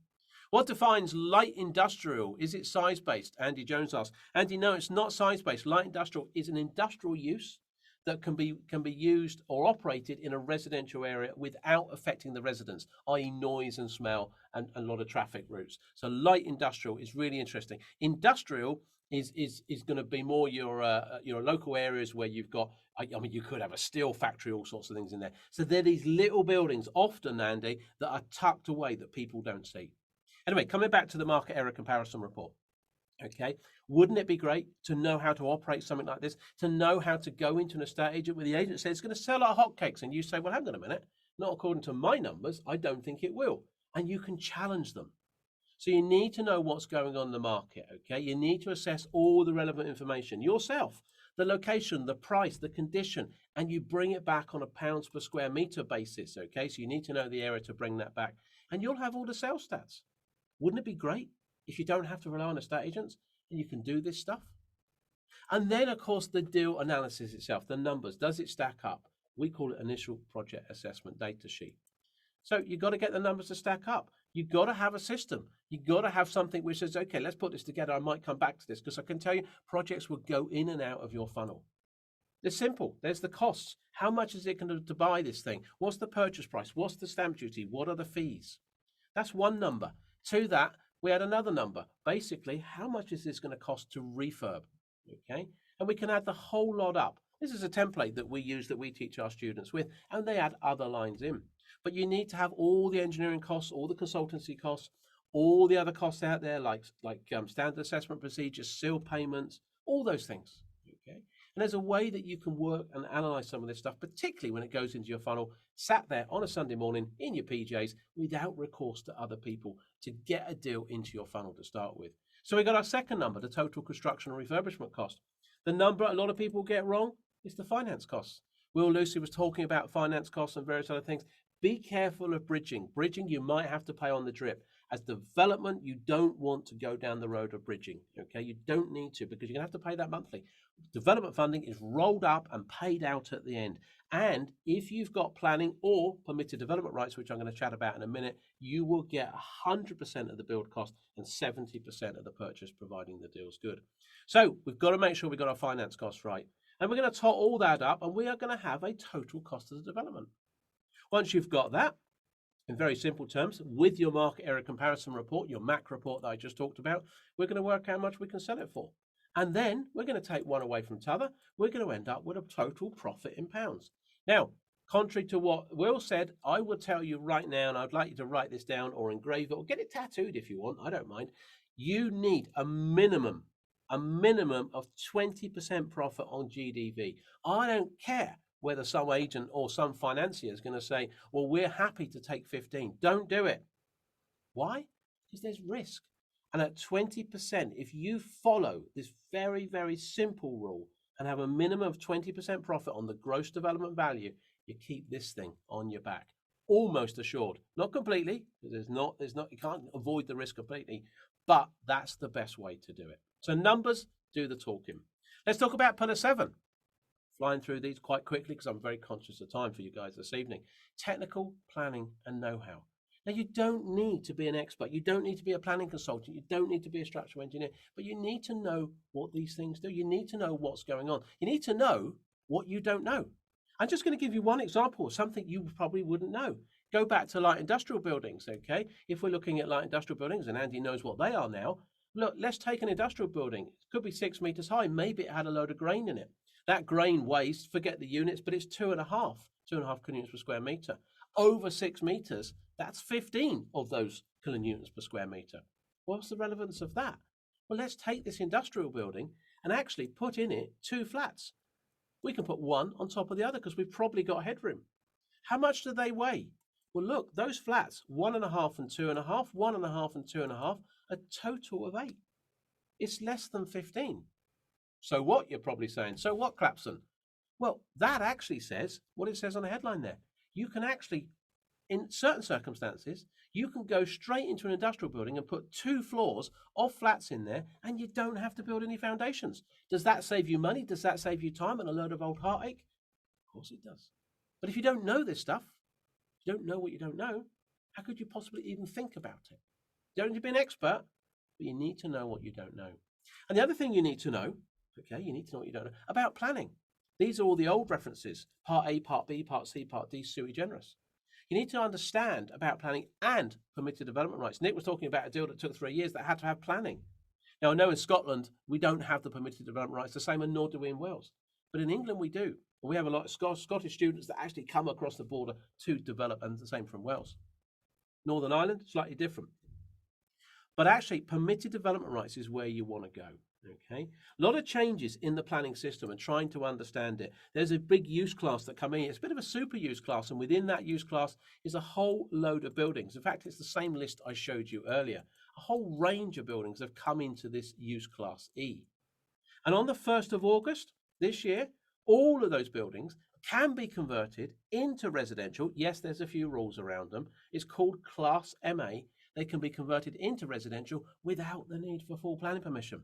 What defines light industrial? Is it size-based? Andy Jones asked. Andy, no, it's not size-based. Light industrial is an industrial use that can be used or operated in a residential area without affecting the residents, i.e. noise and smell and a lot of traffic routes. So light industrial is really interesting. Industrial is going to be more your local areas where you've got, I mean, you could have a steel factory, all sorts of things in there. So they're these little buildings, often, Andy, that are tucked away that people don't see. Anyway, coming back to the market area comparison report. Okay, wouldn't it be great to know how to operate something like this, to know how to go into an estate agent where the agent says it's going to sell like hotcakes, and you say, well, hang on a minute, not according to my numbers, I don't think it will. And you can challenge them. So you need to know what's going on in the market, okay? You need to assess all the relevant information yourself, the location, the price, the condition, and you bring it back on a pounds per square meter basis, okay? So you need to know the area to bring that back, and you'll have all the sales stats. Wouldn't it be great if you don't have to rely on estate agents and you can do this stuff? And then, of course, the deal analysis itself, the numbers, does it stack up? We call it initial project assessment data sheet. So you've got to get the numbers to stack up. You've got to have a system. You've got to have something which says, okay, let's put this together. I might come back to this because I can tell you projects will go in and out of your funnel. It's simple. There's the costs. How much is it going to buy this thing? What's the purchase price? What's the stamp duty? What are the fees? That's one number. To that, we had another number. Basically, how much is this going to cost to refurb? Okay, and we can add the whole lot up. This is a template that we use, that we teach our students with, and they add other lines in. But you need to have all the engineering costs, all the consultancy costs, all the other costs out there, like standard assessment procedures, seal payments, all those things. Okay, and there's a way that you can work and analyze some of this stuff, particularly when it goes into your funnel, sat there on a Sunday morning in your PJs without recourse to other people to get a deal into your funnel to start with. So we got our second number, the total construction and refurbishment cost. The number a lot of people get wrong is the finance costs. Will Lucy was talking about finance costs and various other things. Be careful of bridging. Bridging you might have to pay on the drip. As development, you don't want to go down the road of bridging. Okay, you don't need to, because you're gonna have to pay that monthly. Development funding is rolled up and paid out at the end. And if you've got planning or permitted development rights, which I'm going to chat about in a minute, you will get 100% of the build cost and 70% of the purchase, providing the deal's good. So we've got to make sure we've got our finance costs right. And we're going to tot all that up, and we are going to have a total cost of the development. Once you've got that, in very simple terms, with your market area comparison report, your MAC report that I just talked about, we're going to work out how much we can sell it for. And then we're going to take one away from t'other. We're going to end up with a total profit in pounds. Now, contrary to what Will said, I will tell you right now, and I'd like you to write this down or engrave it or get it tattooed if you want, I don't mind. You need a minimum of 20% profit on GDV. I don't care whether some agent or some financier is going to say, well, we're happy to take 15. Don't do it. Why? Because there's risk. And at 20%, if you follow this very, very simple rule and have a minimum of 20% profit on the gross development value, you keep this thing on your back, almost assured. Not completely, because you can't avoid the risk completely, but that's the best way to do it. So numbers do the talking. Let's talk about pillar 7. Flying through these quite quickly because I'm very conscious of time for you guys this evening. Technical, planning, and know-how. Now, you don't need to be an expert. You don't need to be a planning consultant. You don't need to be a structural engineer, but you need to know what these things do. You need to know what's going on. You need to know what you don't know. I'm just going to give you one example of something you probably wouldn't know. Go back to light industrial buildings, okay? If we're looking at light industrial buildings, and Andy knows what they are now, look, let's take an industrial building. It could be 6 meters high. Maybe it had a load of grain in it. That grain weighs, forget the units, but it's 2.5 kilonewtons per square meter. Over 6 meters, that's 15 of those kilonewtons per square meter. What's the relevance of that? Well, let's take this industrial building and actually put in it 2 flats. We can put one on top of the other because we've probably got headroom. How much do they weigh? Well, look, those flats, 1.5 and 2.5, 1.5 and 2.5, a total of 8. It's less than 15. So what, you're probably saying? So what, Clapson? Well, that actually says what it says on the headline there. You can actually, in certain circumstances, you can go straight into an industrial building and put 2 floors of flats in there, and you don't have to build any foundations. Does that save you money? Does that save you time and a load of old heartache? Of course it does. But if you don't know this stuff, you don't know what you don't know, how could you possibly even think about it? You don't need to be an expert, but you need to know what you don't know. And the other thing you need to know, okay, you need to know what you don't know about planning. These are all the old references, Part A, Part B, Part C, Part D, sui generis. You need to understand about planning and permitted development rights. Nick was talking about a deal that took 3 years that had to have planning. Now, I know in Scotland, we don't have the permitted development rights, the same, and nor do we in Wales. But in England, we do. And we have a lot of Scottish students that actually come across the border to develop, and the same from Wales. Northern Ireland, slightly different. But actually, permitted development rights is where you want to go. Okay, a lot of changes in the planning system and trying to understand it. There's a big use class that come in. It's a bit of a super use class, and within that use class is a whole load of buildings. In fact, it's the same list I showed you earlier. A whole range of buildings have come into this use class E. And on the 1st of August this year, all of those buildings can be converted into residential. Yes, there's a few rules around them. It's called Class MA. They can be converted into residential without the need for full planning permission.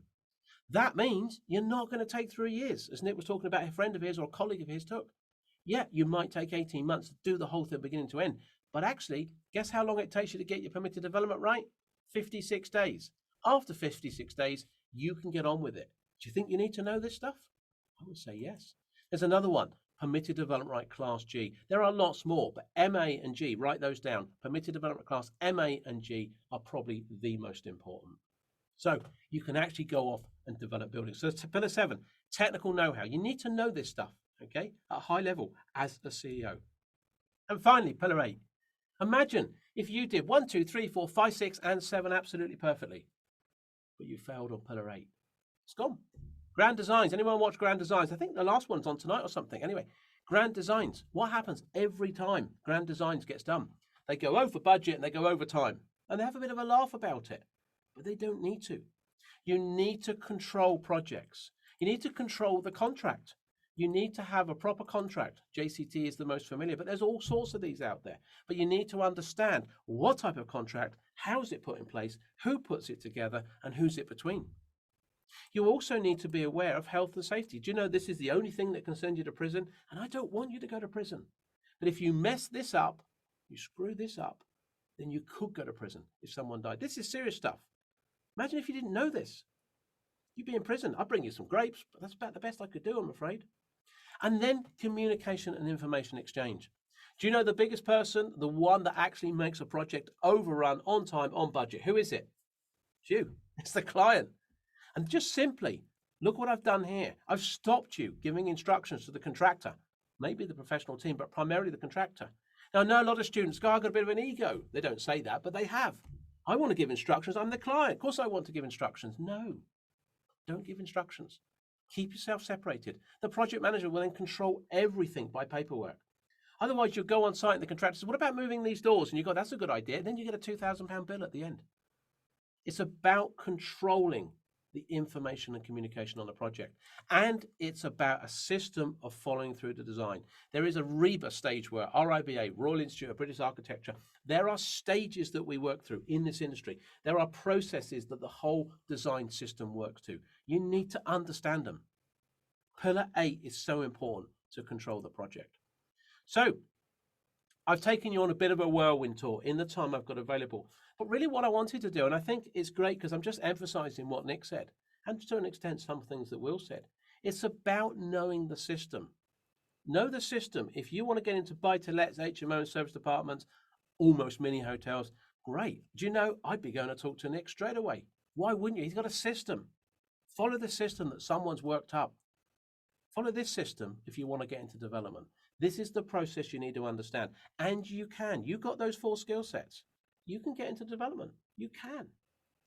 That means you're not going to take 3 years, as Nick was talking about, a friend of his or a colleague of his took. Yeah, you might take 18 months to do the whole thing beginning to end. But actually, guess how long it takes you to get your permitted development right? 56 days. After 56 days, you can get on with it. Do you think you need to know this stuff? I would say yes. There's another one, permitted development right class G. There are lots more, but MA and G, write those down. Permitted development class MA and G are probably the most important. So you can actually go off and develop buildings. So pillar 7, technical know-how. You need to know this stuff, okay, at a high level as a CEO. And finally, pillar 8. Imagine if you did 1, 2, 3, 4, 5, 6, and 7 absolutely perfectly, but you failed on pillar 8. It's gone. Grand Designs. Anyone watch Grand Designs? I think the last one's on tonight or something. Anyway, Grand Designs. What happens every time Grand Designs gets done? They go over budget and they go over time, and they have a bit of a laugh about it. But they don't need to. You need to control projects. You need to control the contract. You need to have a proper contract. JCT is the most familiar, but there's all sorts of these out there. But you need to understand what type of contract, how is it put in place, who puts it together, and who's it between. You also need to be aware of health and safety. Do you know this is the only thing that can send you to prison? And I don't want you to go to prison. But if you mess this up, you screw this up, then you could go to prison if someone died. This is serious stuff. Imagine if you didn't know this. You'd be in prison. I'd bring you some grapes, but that's about the best I could do, I'm afraid. And then communication and information exchange. Do you know the biggest person, the one that actually makes a project overrun on time, on budget? Who is it? It's you. It's the client. And just simply, look what I've done here. I've stopped you giving instructions to the contractor, maybe the professional team, but primarily the contractor. Now, I know a lot of students go, I've got a bit of an ego. They don't say that, but they have. I want to give instructions. I'm the client. Of course I want to give instructions. No, don't give instructions. Keep yourself separated. The project manager will then control everything by paperwork. Otherwise, you'll go on site and the contractor says, what about moving these doors? And you go, that's a good idea. Then you get a £2,000 bill at the end. It's about controlling the information and communication on the project. And it's about a system of following through the design. There is a RIBA stage where RIBA, Royal Institute of British Architecture, there are stages that we work through in this industry. There are processes that the whole design system works to. You need to understand them. Pillar 8 is so important to control the project. So I've taken you on a bit of a whirlwind tour in the time I've got available. But really what I wanted to do, and I think it's great because I'm just emphasizing what Nick said, and to an extent some things that Will said, it's about knowing the system. Know the system. If you want to get into buy-to-lets, HMO and service departments, almost mini hotels, great. Do you know, I'd be going to talk to Nick straight away. Why wouldn't you? He's got a system. Follow the system that someone's worked up. Follow this system if you want to get into development. This is the process you need to understand. And you can. You've got those 4 skill sets. You can get into development. You can.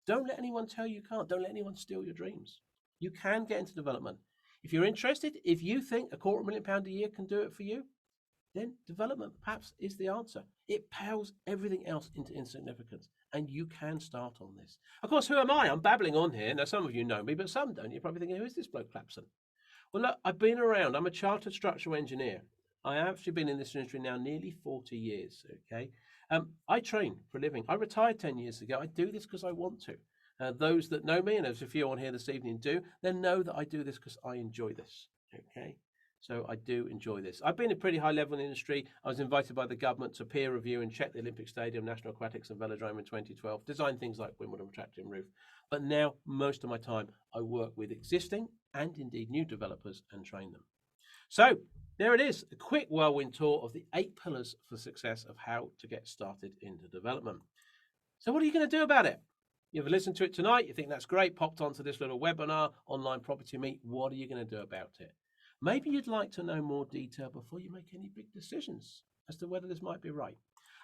Don't let anyone tell you can't. Don't let anyone steal your dreams. You can get into development. If you're interested, if you think £250,000 a year can do it for you, then development perhaps is the answer. It pales everything else into insignificance. and you can start on this. Of course, who am I? I'm babbling on here. Now, some of you know me, but some don't. You're probably thinking, who is this bloke Clapson? Well, look, I've been around. I'm a chartered structural engineer. I have actually been in this industry now nearly 40 years, okay? I train for a living. I retired 10 years ago. I do this because I want to. Those that know me, and there's a few on here this evening do, then know that I do this because I enjoy this, okay? So I do enjoy this. I've been at pretty high level in the industry. I was invited by the government to peer review and check the Olympic Stadium, National Aquatics and Velodrome in 2012, design things like Wimbledon retracting roof. But now, most of my time, I work with existing and indeed new developers and train them. So there it is, a quick whirlwind tour of the 8 pillars for success of how to get started into development. So what are you going to do about it? You've listened to it tonight, you think that's great, popped onto this little webinar, Online Property Meet. What are you going to do about it? Maybe you'd like to know more detail before you make any big decisions as to whether this might be right.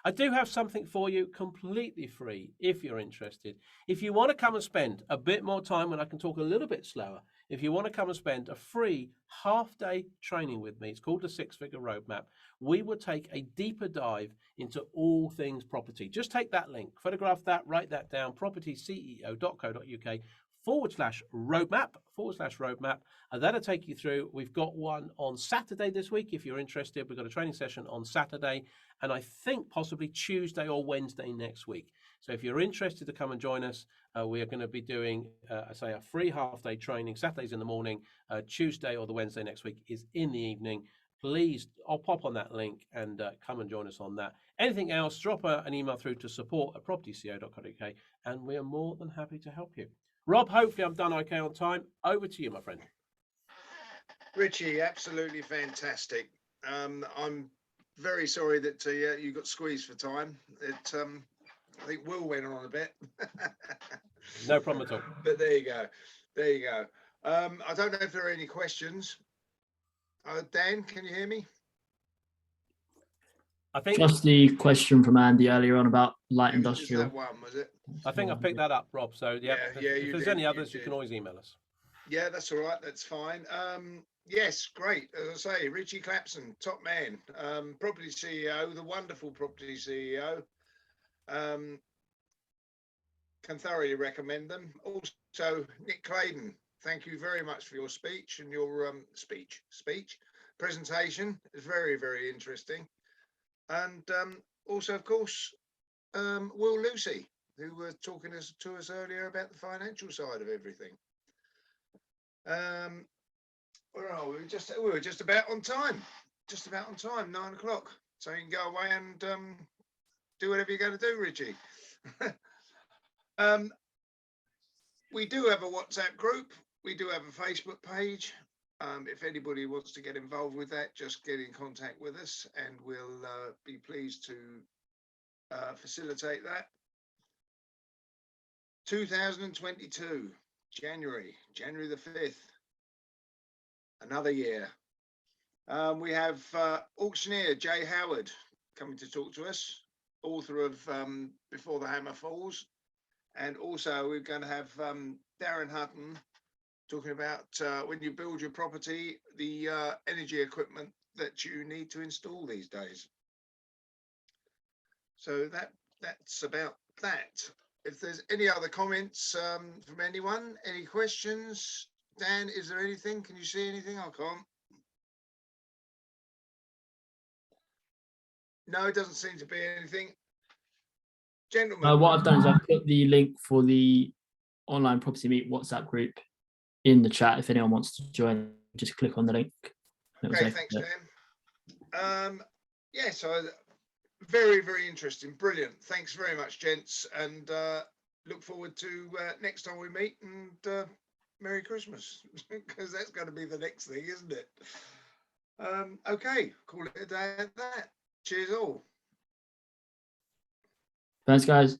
I do have something for you completely free if you're interested. If you want to come and spend a bit more time when I can talk a little bit slower, if you want to come and spend a free half-day training with me, it's called the 6-Figure Roadmap. We will take a deeper dive into all things property. Just take that link, photograph that, write that down, propertyceo.co.uk/roadmap, and that'll take you through. We've got one on Saturday this week if you're interested. We've got a training session on Saturday, and I think possibly Tuesday or Wednesday next week. So if you're interested to come and join us, we are going to be doing, a free half-day training. Saturday's in the morning, Tuesday or the Wednesday next week is in the evening. Please, I'll pop on that link and come and join us on that. Anything else, drop an email through to support@propertyceo.co.uk, and we are more than happy to help you. Rob, hopefully I'm done okay on time. Over to you, my friend.
Richie, absolutely fantastic. I'm very sorry that you got squeezed for time. I think Will went on a bit.
No problem at all.
But there you go. There you go. I don't know if there are any questions. Dan, can you hear me?
I think
Just the question from Andy earlier on about light
Is
industrial.
that one, was it?
I picked that up, Rob. So
Yeah,
if
you
there's
did,
any others, you
did.
can always email us.
Yeah, that's all right. That's fine. Yes, great. As I say, Richie Clapson, top man, property CEO, the wonderful property CEO. Can thoroughly recommend them. Also, Nick Claydon, thank you very much for your speech and your presentation. It's very, very interesting. And also, of course, Will Lucy, who were talking to us earlier about the financial side of everything. Where are we? We were just about on time. Just about on time, 9 o'clock. So you can go away and do whatever you're going to do, Richie. We do have a WhatsApp group. We do have a Facebook page. If anybody wants to get involved with that, just get in contact with us and we'll be pleased to facilitate that. 2022, January the 5th, another year. We have auctioneer Jay Howard coming to talk to us, author of Before the Hammer Falls. And also we're going to have Darren Hutton talking about when you build your property, the energy equipment that you need to install these days. So that's about that. If there's any other comments from anyone, any questions? Dan, is there anything? Can you see anything? I can't. No, it doesn't seem to be anything. Gentlemen.
What I've done is I've put the link for the Online Property Meet WhatsApp group in the chat. If anyone wants to join, just click on the link.
Okay, thanks, Dan. Yeah, so very, very interesting. Brilliant. Thanks very much, gents. And look forward to next time we meet, and Merry Christmas, because that's going to be the next thing, isn't it? Okay, call it a day at that. Cheers all.
Thanks, guys.